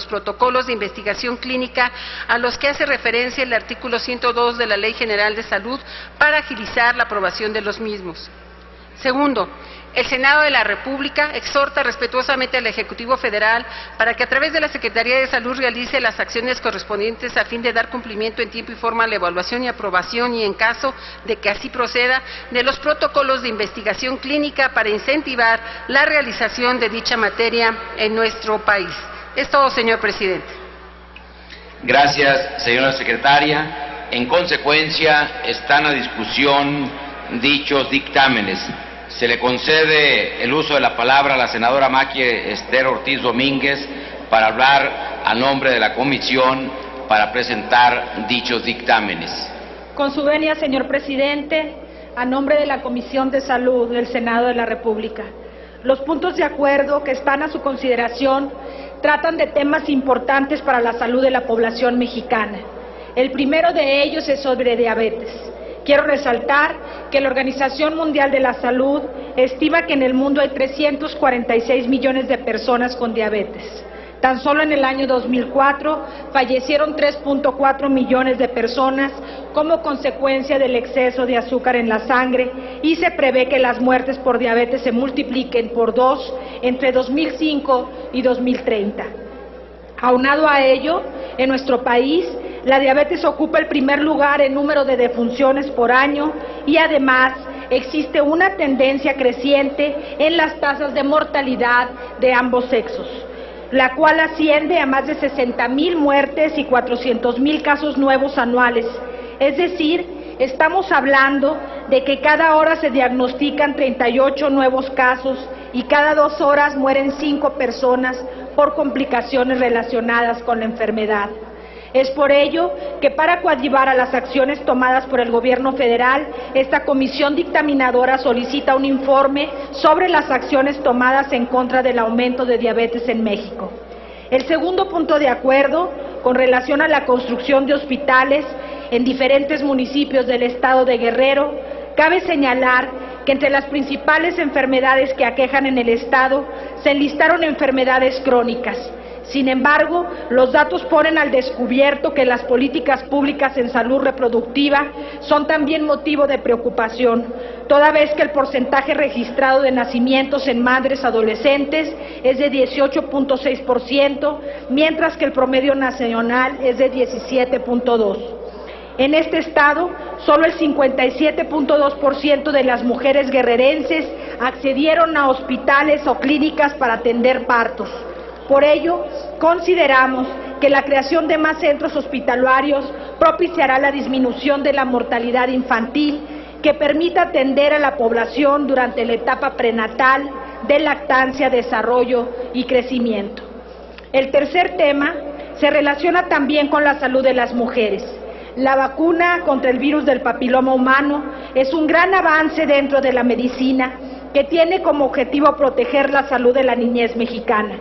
[SPEAKER 5] protocolos de investigación clínica a los que hace referencia el artículo 102 de la Ley General de Salud para agilizar la aprobación de los mismos. Segundo, el Senado de la República exhorta respetuosamente al Ejecutivo Federal para que a través de la Secretaría de Salud realice las acciones correspondientes a fin de dar cumplimiento en tiempo y forma a la evaluación y aprobación y en caso de que así proceda de los protocolos de investigación clínica para incentivar la realización de dicha materia en nuestro país. Es todo, señor presidente.
[SPEAKER 2] Gracias, señora secretaria. En consecuencia, están a discusión dichos dictámenes. Se le concede el uso de la palabra a la senadora Maquie Esther Ortiz Domínguez para hablar a nombre de la comisión para presentar dichos dictámenes.
[SPEAKER 7] Con su venia, señor presidente, a nombre de la Comisión de Salud del Senado de la República, los puntos de acuerdo que están a su consideración tratan de temas importantes para la salud de la población mexicana. El primero de ellos es sobre diabetes. Quiero resaltar que la Organización Mundial de la Salud estima que en el mundo hay 346 millones de personas con diabetes. Tan solo en el año 2004 fallecieron 3.4 millones de personas como consecuencia del exceso de azúcar en la sangre y se prevé que las muertes por diabetes se multipliquen por 2 entre 2005 y 2030. Aunado a ello, en nuestro país, la diabetes ocupa el primer lugar en número de defunciones por año y además existe una tendencia creciente en las tasas de mortalidad de ambos sexos, la cual asciende a más de 60,000 muertes y 400,000 casos nuevos anuales. Es decir, estamos hablando de que cada hora se diagnostican 38 nuevos casos y cada 2 horas mueren 5 personas por complicaciones relacionadas con la enfermedad. Es por ello que para coadyuvar a las acciones tomadas por el Gobierno federal, esta comisión dictaminadora solicita un informe sobre las acciones tomadas en contra del aumento de diabetes en México. El segundo punto de acuerdo, con relación a la construcción de hospitales en diferentes municipios del estado de Guerrero, cabe señalar que entre las principales enfermedades que aquejan en el estado se enlistaron enfermedades crónicas, Sin embargo, los datos ponen al descubierto que las políticas públicas en salud reproductiva son también motivo de preocupación, toda vez que el porcentaje registrado de nacimientos en madres adolescentes es de 18.6%, mientras que el promedio nacional es de 17.2%. En este estado, solo el 57.2% de las mujeres guerrerenses accedieron a hospitales o clínicas para atender partos. Por ello, consideramos que la creación de más centros hospitalarios propiciará la disminución de la mortalidad infantil, que permita atender a la población durante la etapa prenatal de lactancia, desarrollo y crecimiento. El tercer tema se relaciona también con la salud de las mujeres. La vacuna contra el virus del papiloma humano es un gran avance dentro de la medicina que tiene como objetivo proteger la salud de la niñez mexicana.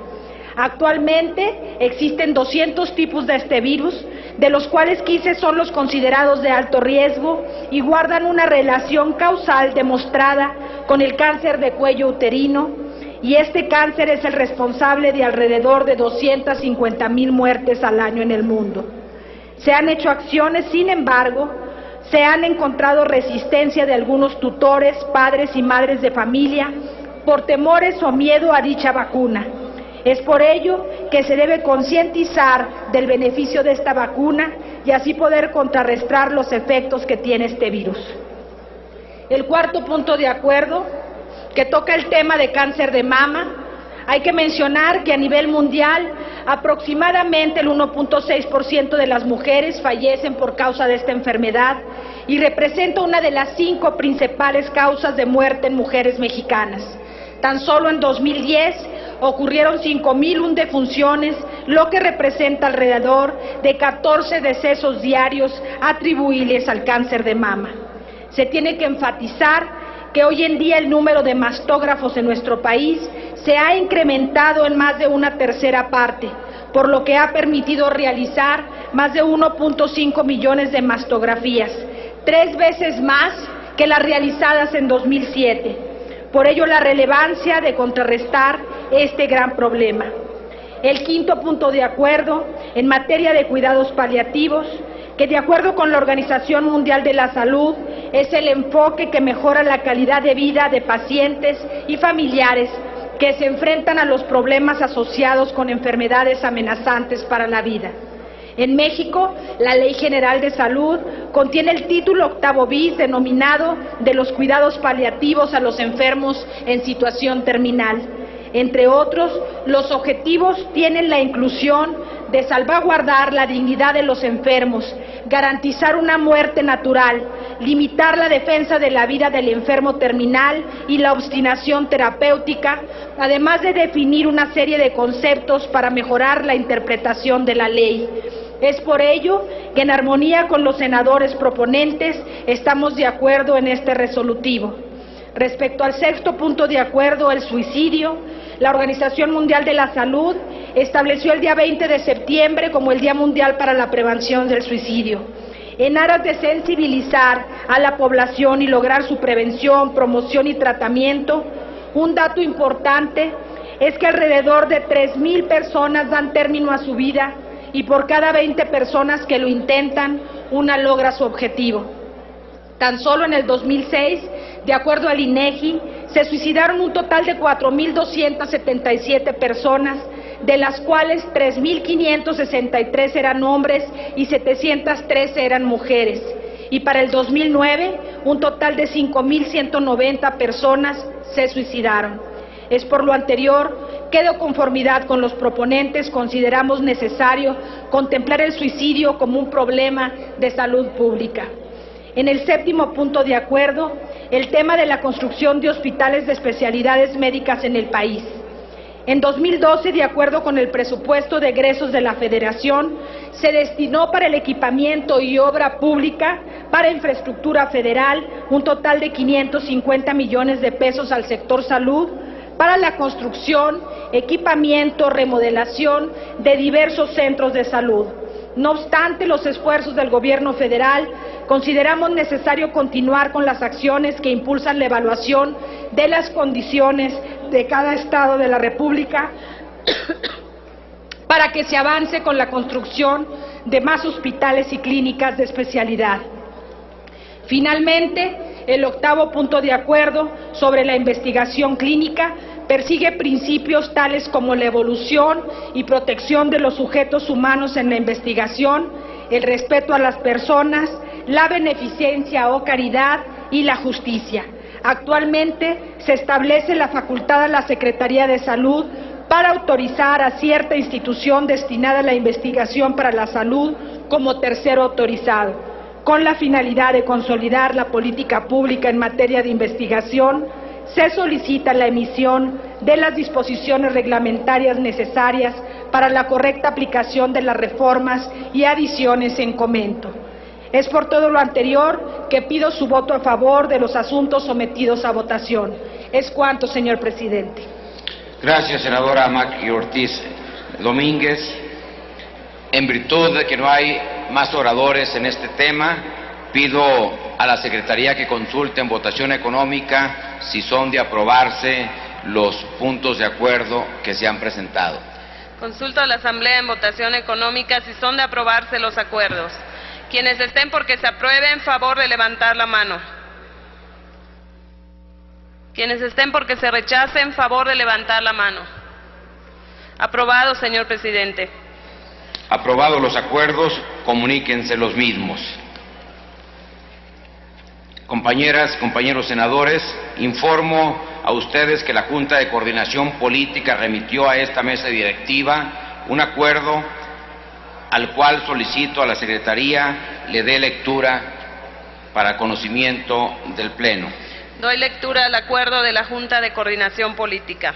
[SPEAKER 7] Actualmente existen 200 tipos de este virus, de los cuales 15 son los considerados de alto riesgo y guardan una relación causal demostrada con el cáncer de cuello uterino, y este cáncer es el responsable de alrededor de 250,000 muertes al año en el mundo. Se han hecho acciones, sin embargo, se han encontrado resistencia de algunos tutores, padres y madres de familia por temores o miedo a dicha vacuna. Es por ello que se debe concientizar del beneficio de esta vacuna y así poder contrarrestar los efectos que tiene este virus. El cuarto punto de acuerdo, que toca el tema de cáncer de mama, hay que mencionar que a nivel mundial aproximadamente el 1.6% de las mujeres fallecen por causa de esta enfermedad y representa una de las 5 principales causas de muerte en mujeres mexicanas. Tan solo en 2010 ocurrieron 5,001 defunciones, lo que representa alrededor de 14 decesos diarios atribuibles al cáncer de mama. Se tiene que enfatizar que hoy en día el número de mastógrafos en nuestro país se ha incrementado en más de una tercera parte, por lo que ha permitido realizar más de 1.5 millones de mastografías, 3 veces más que las realizadas en 2007. Por ello, la relevancia de contrarrestar este gran problema. El quinto punto de acuerdo, en materia de cuidados paliativos, que de acuerdo con la Organización Mundial de la Salud, es el enfoque que mejora la calidad de vida de pacientes y familiares que se enfrentan a los problemas asociados con enfermedades amenazantes para la vida. En México, la Ley General de Salud contiene el título 8º bis denominado de los cuidados paliativos a los enfermos en situación terminal. Entre otros, los objetivos tienen la inclusión de salvaguardar la dignidad de los enfermos, garantizar una muerte natural, limitar la defensa de la vida del enfermo terminal y la obstinación terapéutica, además de definir una serie de conceptos para mejorar la interpretación de la ley. Es por ello que, en armonía con los senadores proponentes, estamos de acuerdo en este resolutivo. Respecto al sexto punto de acuerdo, el suicidio, la Organización Mundial de la Salud estableció el día 20 de septiembre como el Día Mundial para la Prevención del Suicidio. En aras de sensibilizar a la población y lograr su prevención, promoción y tratamiento, un dato importante es que alrededor de 3,000 personas dan término a su vida y por cada 20 personas que lo intentan, una logra su objetivo. Tan solo en el 2006, de acuerdo al INEGI, se suicidaron un total de 4,277 personas, de las cuales 3,563 eran hombres y 713 eran mujeres. Y para el 2009, un total de 5,190 personas se suicidaron. Es por lo anterior que, de conformidad con los proponentes, consideramos necesario contemplar el suicidio como un problema de salud pública. En el séptimo punto de acuerdo, el tema de la construcción de hospitales de especialidades médicas en el país. En 2012, de acuerdo con el presupuesto de egresos de la Federación, se destinó para el equipamiento y obra pública para infraestructura federal un total de 550 millones de pesos al sector salud para la construcción, equipamiento, remodelación de diversos centros de salud. No obstante los esfuerzos del gobierno federal, consideramos necesario continuar con las acciones que impulsan la evaluación de las condiciones de cada estado de la República para que se avance con la construcción de más hospitales y clínicas de especialidad. Finalmente, el octavo punto de acuerdo sobre la investigación clínica persigue principios tales como la evolución y protección de los sujetos humanos en la investigación, el respeto a las personas, la beneficencia o caridad y la justicia. Actualmente se establece la facultad a la Secretaría de Salud para autorizar a cierta institución destinada a la investigación para la salud como tercero autorizado, con la finalidad de consolidar la política pública en materia de investigación. Se solicita la emisión de las disposiciones reglamentarias necesarias para la correcta aplicación de las reformas y adiciones en comento. Es por todo lo anterior que pido su voto a favor de los asuntos sometidos a votación. Es cuanto, señor presidente.
[SPEAKER 2] Gracias, senadora Maqui Ortiz Domínguez. En virtud de que no hay más oradores en este tema, pido a la Secretaría que consulte en votación económica si son de aprobarse los puntos de acuerdo que se han presentado.
[SPEAKER 8] Consulto a la Asamblea en votación económica si son de aprobarse los acuerdos. Quienes estén porque se apruebe, en favor de levantar la mano. Quienes estén porque se rechace, en favor de levantar la mano. Aprobado, señor presidente.
[SPEAKER 2] Aprobados los acuerdos, comuníquense los mismos. Compañeras, compañeros senadores, informo a ustedes que la Junta de Coordinación Política remitió a esta mesa directiva un acuerdo al cual solicito a la Secretaría le dé lectura para conocimiento del Pleno.
[SPEAKER 8] Doy lectura al acuerdo de la Junta de Coordinación Política.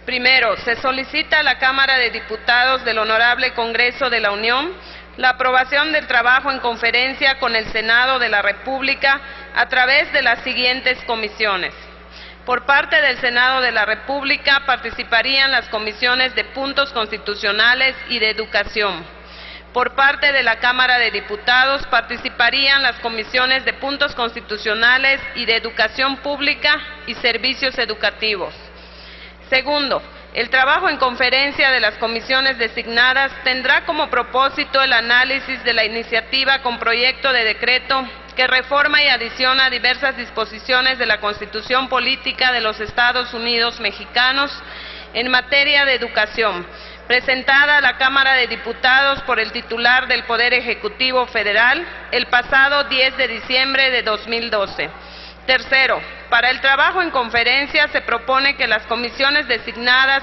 [SPEAKER 8] Primero, se solicita a la Cámara de Diputados del Honorable Congreso de la Unión la aprobación del trabajo en conferencia con el Senado de la República a través de las siguientes comisiones. Por parte del Senado de la República participarían las comisiones de puntos constitucionales y de educación. Por parte de la Cámara de Diputados participarían las comisiones de puntos constitucionales y de educación pública y servicios educativos. Segundo, el trabajo en conferencia de las comisiones designadas tendrá como propósito el análisis de la iniciativa con proyecto de decreto que reforma y adiciona diversas disposiciones de la Constitución Política de los Estados Unidos Mexicanos en materia de educación, presentada a la Cámara de Diputados por el titular del Poder Ejecutivo Federal el pasado 10 de diciembre de 2012. Tercero, para el trabajo en conferencia se propone que las comisiones designadas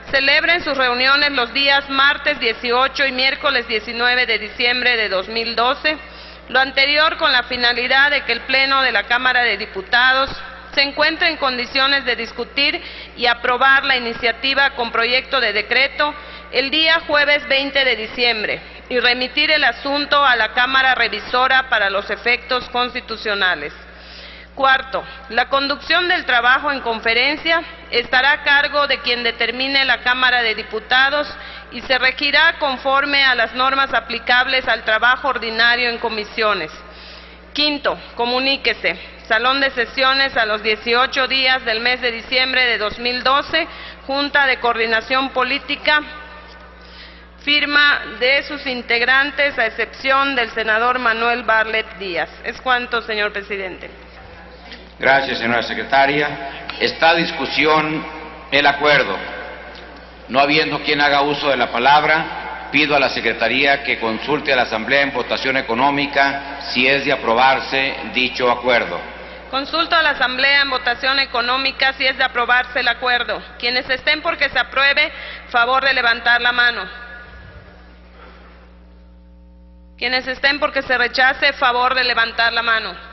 [SPEAKER 8] celebren sus reuniones los días martes 18 y miércoles 19 de diciembre de 2012, lo anterior con la finalidad de que el Pleno de la Cámara de Diputados se encuentre en condiciones de discutir y aprobar la iniciativa con proyecto de decreto el día jueves 20 de diciembre y remitir el asunto a la Cámara Revisora para los efectos constitucionales. Cuarto, la conducción del trabajo en conferencia estará a cargo de quien determine la Cámara de Diputados y se regirá conforme a las normas aplicables al trabajo ordinario en comisiones. Quinto, comuníquese. Salón de sesiones a los 18 días del mes de diciembre de 2012, Junta de Coordinación Política, firma de sus integrantes a excepción del senador Manuel Bartlett Díaz. Es cuanto, señor presidente.
[SPEAKER 2] Gracias, señora secretaria. Está a discusión el acuerdo. No habiendo quien haga uso de la palabra, pido a la Secretaría que consulte a la Asamblea en votación económica si es de aprobarse dicho acuerdo.
[SPEAKER 8] Consulto a la Asamblea en votación económica si es de aprobarse el acuerdo. Quienes estén porque se apruebe, favor de levantar la mano. Quienes estén porque se rechace, favor de levantar la mano.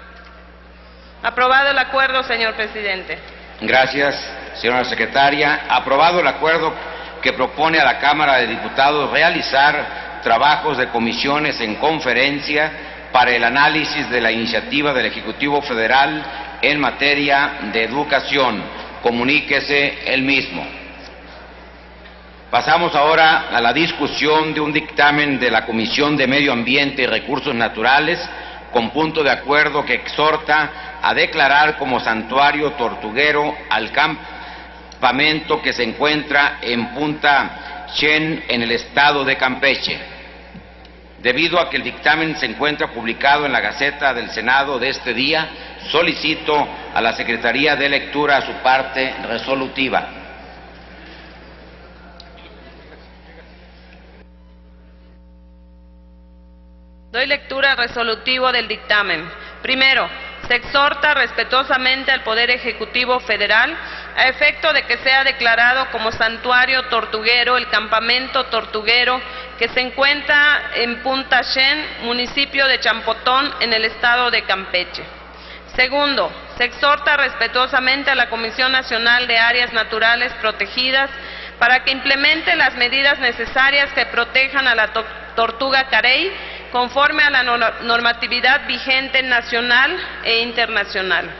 [SPEAKER 8] Aprobado el acuerdo, señor presidente.
[SPEAKER 2] Gracias, señora secretaria. Aprobado el acuerdo que propone a la Cámara de Diputados realizar trabajos de comisiones en conferencia para el análisis de la iniciativa del Ejecutivo Federal en materia de educación. Comuníquese el mismo. Pasamos ahora a la discusión de un dictamen de la Comisión de Medio Ambiente y Recursos Naturales con punto de acuerdo que exhorta a declarar como santuario tortuguero al campamento que se encuentra en Punta Chen en el estado de Campeche. Debido a que el dictamen se encuentra publicado en la Gaceta del Senado de este día, solicito a la Secretaría de Lectura su parte resolutiva.
[SPEAKER 8] Doy lectura al resolutivo del dictamen. Primero, se exhorta respetuosamente al Poder Ejecutivo Federal a efecto de que sea declarado como santuario tortuguero el campamento tortuguero que se encuentra en Punta Chen, municipio de Champotón, en el estado de Campeche. Segundo, se exhorta respetuosamente a la Comisión Nacional de Áreas Naturales Protegidas para que implemente las medidas necesarias que protejan a la tortuga carey conforme a la normatividad vigente nacional e internacional.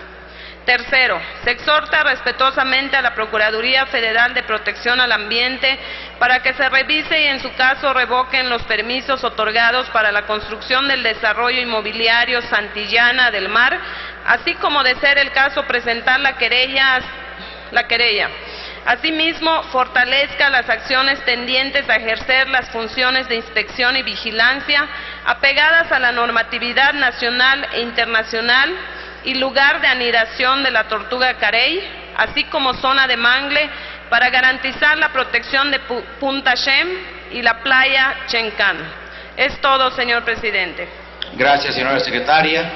[SPEAKER 8] Tercero, se exhorta respetuosamente a la Procuraduría Federal de Protección al Ambiente para que se revise y en su caso revoquen los permisos otorgados para la construcción del desarrollo inmobiliario Santillana del Mar, así como de ser el caso presentar la querella. Asimismo, fortalezca las acciones tendientes a ejercer las funciones de inspección y vigilancia apegadas a la normatividad nacional e internacional y lugar de anidación de la tortuga carey, así como zona de mangle, para garantizar la protección de Punta Chen y la playa Chencán. Es todo, señor presidente.
[SPEAKER 2] Gracias, señora secretaria.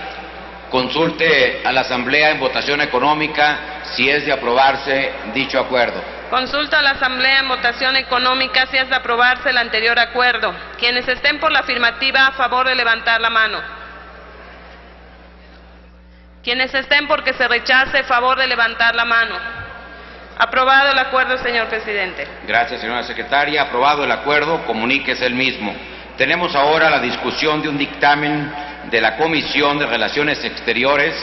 [SPEAKER 2] Consulte a la Asamblea en votación económica si es de aprobarse dicho acuerdo.
[SPEAKER 8] Consulta a la Asamblea en votación económica si es de aprobarse el anterior acuerdo. Quienes estén por la afirmativa, a favor de levantar la mano. Quienes estén por que se rechace, a favor de levantar la mano. Aprobado el acuerdo, señor presidente.
[SPEAKER 2] Gracias, señora secretaria. Aprobado el acuerdo, comuníquese el mismo. Tenemos ahora la discusión de un dictamen de la Comisión de Relaciones Exteriores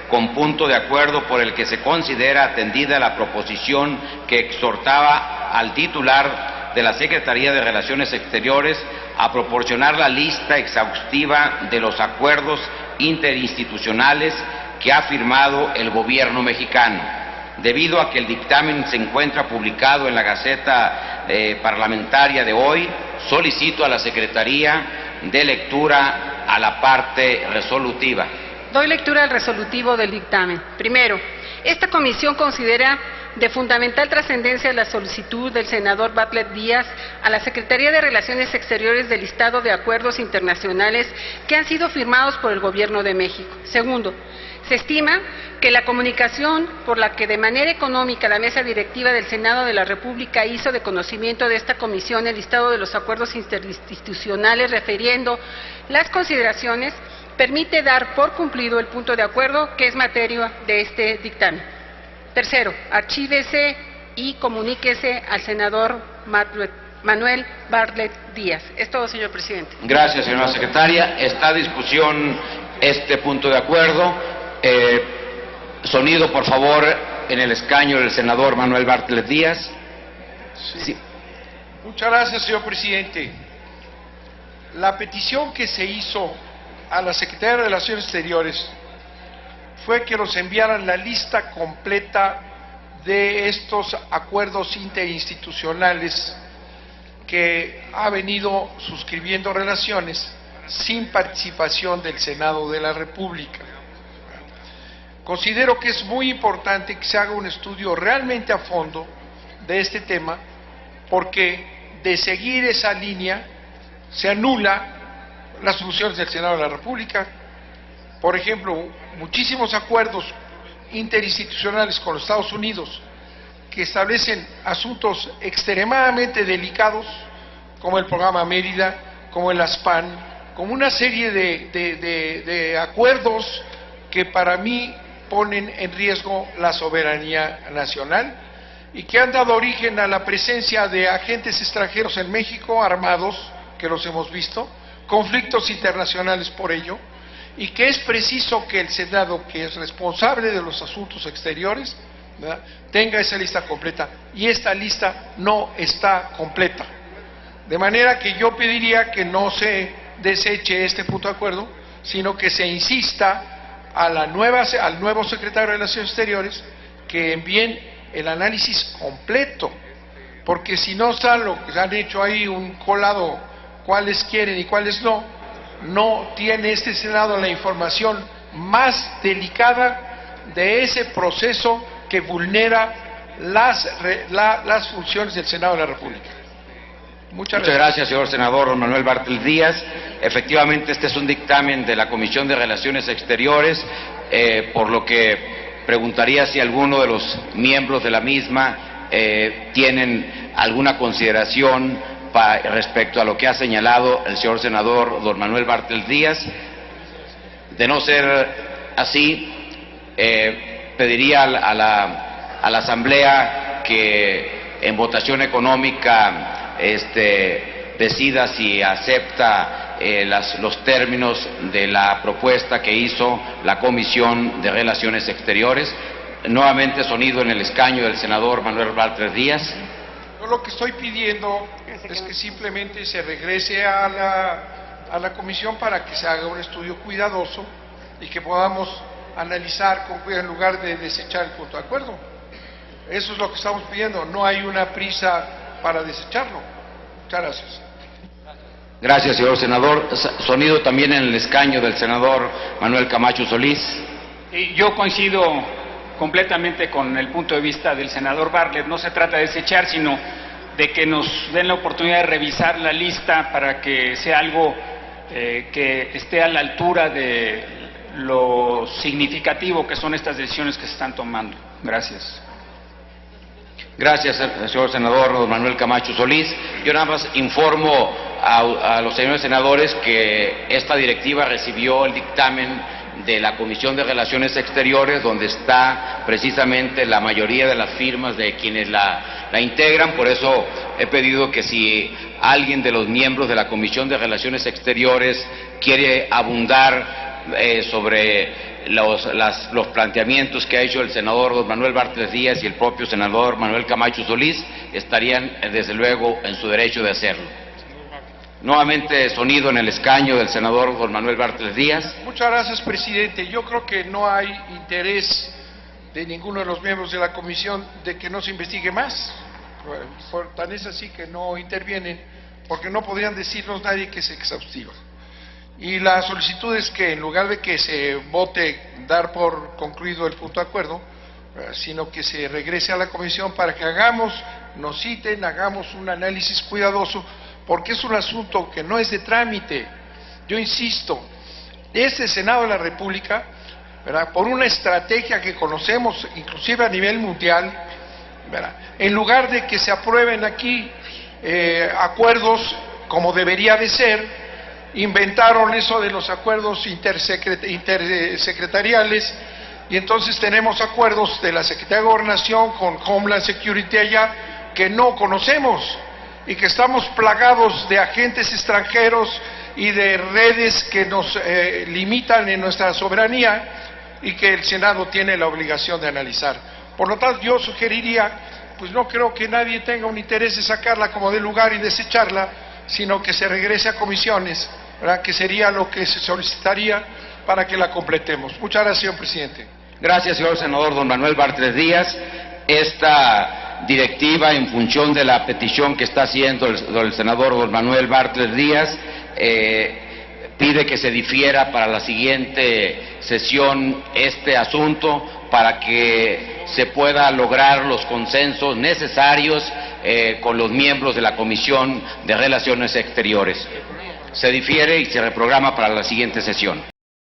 [SPEAKER 2] con punto de acuerdo por el que se considera atendida la proposición que exhortaba al titular de la Secretaría de Relaciones Exteriores a proporcionar la lista exhaustiva de los acuerdos interinstitucionales que ha firmado el gobierno mexicano. Debido a que el dictamen se encuentra publicado en la Gaceta Parlamentaria de hoy, solicito a la Secretaría de lectura a la parte resolutiva.
[SPEAKER 5] Doy lectura al resolutivo del dictamen. Primero, esta comisión considera de fundamental trascendencia la solicitud del senador Bartlett Díaz a la Secretaría de Relaciones Exteriores del listado de acuerdos internacionales que han sido firmados por el Gobierno de México. Segundo, se estima que la comunicación por la que de manera económica la mesa directiva del Senado de la República hizo de conocimiento de esta comisión el listado de los acuerdos interinstitucionales refiriendo las consideraciones permite dar por cumplido el punto de acuerdo que es materia de este dictamen. Tercero, archívese y comuníquese al senador Manuel Bartlett Díaz. Es todo, señor presidente.
[SPEAKER 2] Gracias, señora secretaria. Está a discusión este punto de acuerdo. Sonido, por favor, en el escaño del senador Manuel Bartlett Díaz. Sí.
[SPEAKER 9] Muchas gracias, señor presidente. La petición que se hizo a la Secretaría de Relaciones Exteriores fue que nos enviaran la lista completa de estos acuerdos interinstitucionales que ha venido suscribiendo Relaciones sin participación del Senado de la República. Considero que es muy importante que se haga un estudio realmente a fondo de este tema, porque de seguir esa línea se anula las funciones del Senado de la República. Por ejemplo, muchísimos acuerdos interinstitucionales con los Estados Unidos que establecen asuntos extremadamente delicados, como el programa Mérida, como el ASPAN, como una serie de acuerdos que para mí ponen en riesgo la soberanía nacional y que han dado origen a la presencia de agentes extranjeros en México armados, que los hemos visto, conflictos internacionales por ello, y que es preciso que el Senado, que es responsable de los asuntos exteriores, ¿verdad?, tenga esa lista completa, y esta lista no está completa. De manera que yo pediría que no se deseche este punto de acuerdo, sino que se insista a al nuevo secretario de Relaciones Exteriores que envíen el análisis completo porque si no han hecho ahí un colado cuáles quieren y cuáles no, no tiene este Senado la información más delicada de ese proceso que vulnera las funciones del Senado de la República.
[SPEAKER 2] Muchas gracias, señor senador don Manuel Bartlett Díaz. Efectivamente, este es un dictamen de la Comisión de Relaciones Exteriores, por lo que preguntaría si alguno de los miembros de la misma tienen alguna consideración respecto a lo que ha señalado el señor senador don Manuel Bartlett Díaz. De no ser así, pediría a la Asamblea que en votación económica decida si acepta los términos de la propuesta que hizo la Comisión de Relaciones Exteriores. Nuevamente sonido en el escaño del senador Manuel Bartlett Díaz.
[SPEAKER 9] Yo lo que estoy pidiendo es que simplemente se regrese a la comisión para que se haga un estudio cuidadoso y que podamos analizar con cuidado en lugar de desechar el punto de acuerdo. Eso es lo que estamos pidiendo, no hay una prisa para desecharlo. Muchas gracias.
[SPEAKER 2] Gracias, señor senador. Sonido también en el escaño del senador Manuel Camacho Solís.
[SPEAKER 10] Yo coincido completamente con el punto de vista del senador Bartlett. No se trata de desechar, sino de que nos den la oportunidad de revisar la lista para que sea algo que esté a la altura de lo significativo que son estas decisiones que se están tomando. Gracias.
[SPEAKER 2] Gracias, señor senador don Manuel Camacho Solís. Yo nada más informo a los señores senadores que esta directiva recibió el dictamen de la Comisión de Relaciones Exteriores, donde está precisamente la mayoría de las firmas de quienes la integran. Por eso he pedido que si alguien de los miembros de la Comisión de Relaciones Exteriores quiere abundar sobre los planteamientos que ha hecho el senador don Manuel Bartlett Díaz y el propio senador Manuel Camacho Solís, estarían desde luego en su derecho de hacerlo. Nuevamente sonido en el escaño del senador don Manuel Bartlett Díaz.
[SPEAKER 9] Muchas gracias, presidente. Yo creo que no hay interés de ninguno de los miembros de la comisión de que no se investigue más. Tan es así que no intervienen, porque no podrían decirnos nadie que es exhaustiva. Y la solicitud es que en lugar de que se vote dar por concluido el punto de acuerdo, sino que se regrese a la comisión para que nos citen, hagamos un análisis cuidadoso, porque es un asunto que no es de trámite. Yo insisto, este Senado de la República, ¿verdad?, por una estrategia que conocemos inclusive a nivel mundial, ¿verdad?, en lugar de que se aprueben aquí acuerdos como debería de ser, inventaron eso de los acuerdos intersecretariales, y entonces tenemos acuerdos de la Secretaría de Gobernación con Homeland Security allá que no conocemos, y que estamos plagados de agentes extranjeros y de redes que nos limitan en nuestra soberanía y que el Senado tiene la obligación de analizar. Por lo tanto, yo sugeriría, pues no creo que nadie tenga un interés de sacarla como de lugar y desecharla, sino que se regrese a comisiones, ¿verdad?, que sería lo que se solicitaría para que la completemos. Muchas gracias, señor presidente.
[SPEAKER 2] Gracias, señor senador don Manuel Bartlett Díaz. Esta directiva, en función de la petición que está haciendo el senador don Manuel Bartlett Díaz, pide que se difiera para la siguiente sesión este asunto para que se pueda lograr los consensos necesarios con los miembros de la Comisión de Relaciones Exteriores. Se difiere y se reprograma para la siguiente sesión.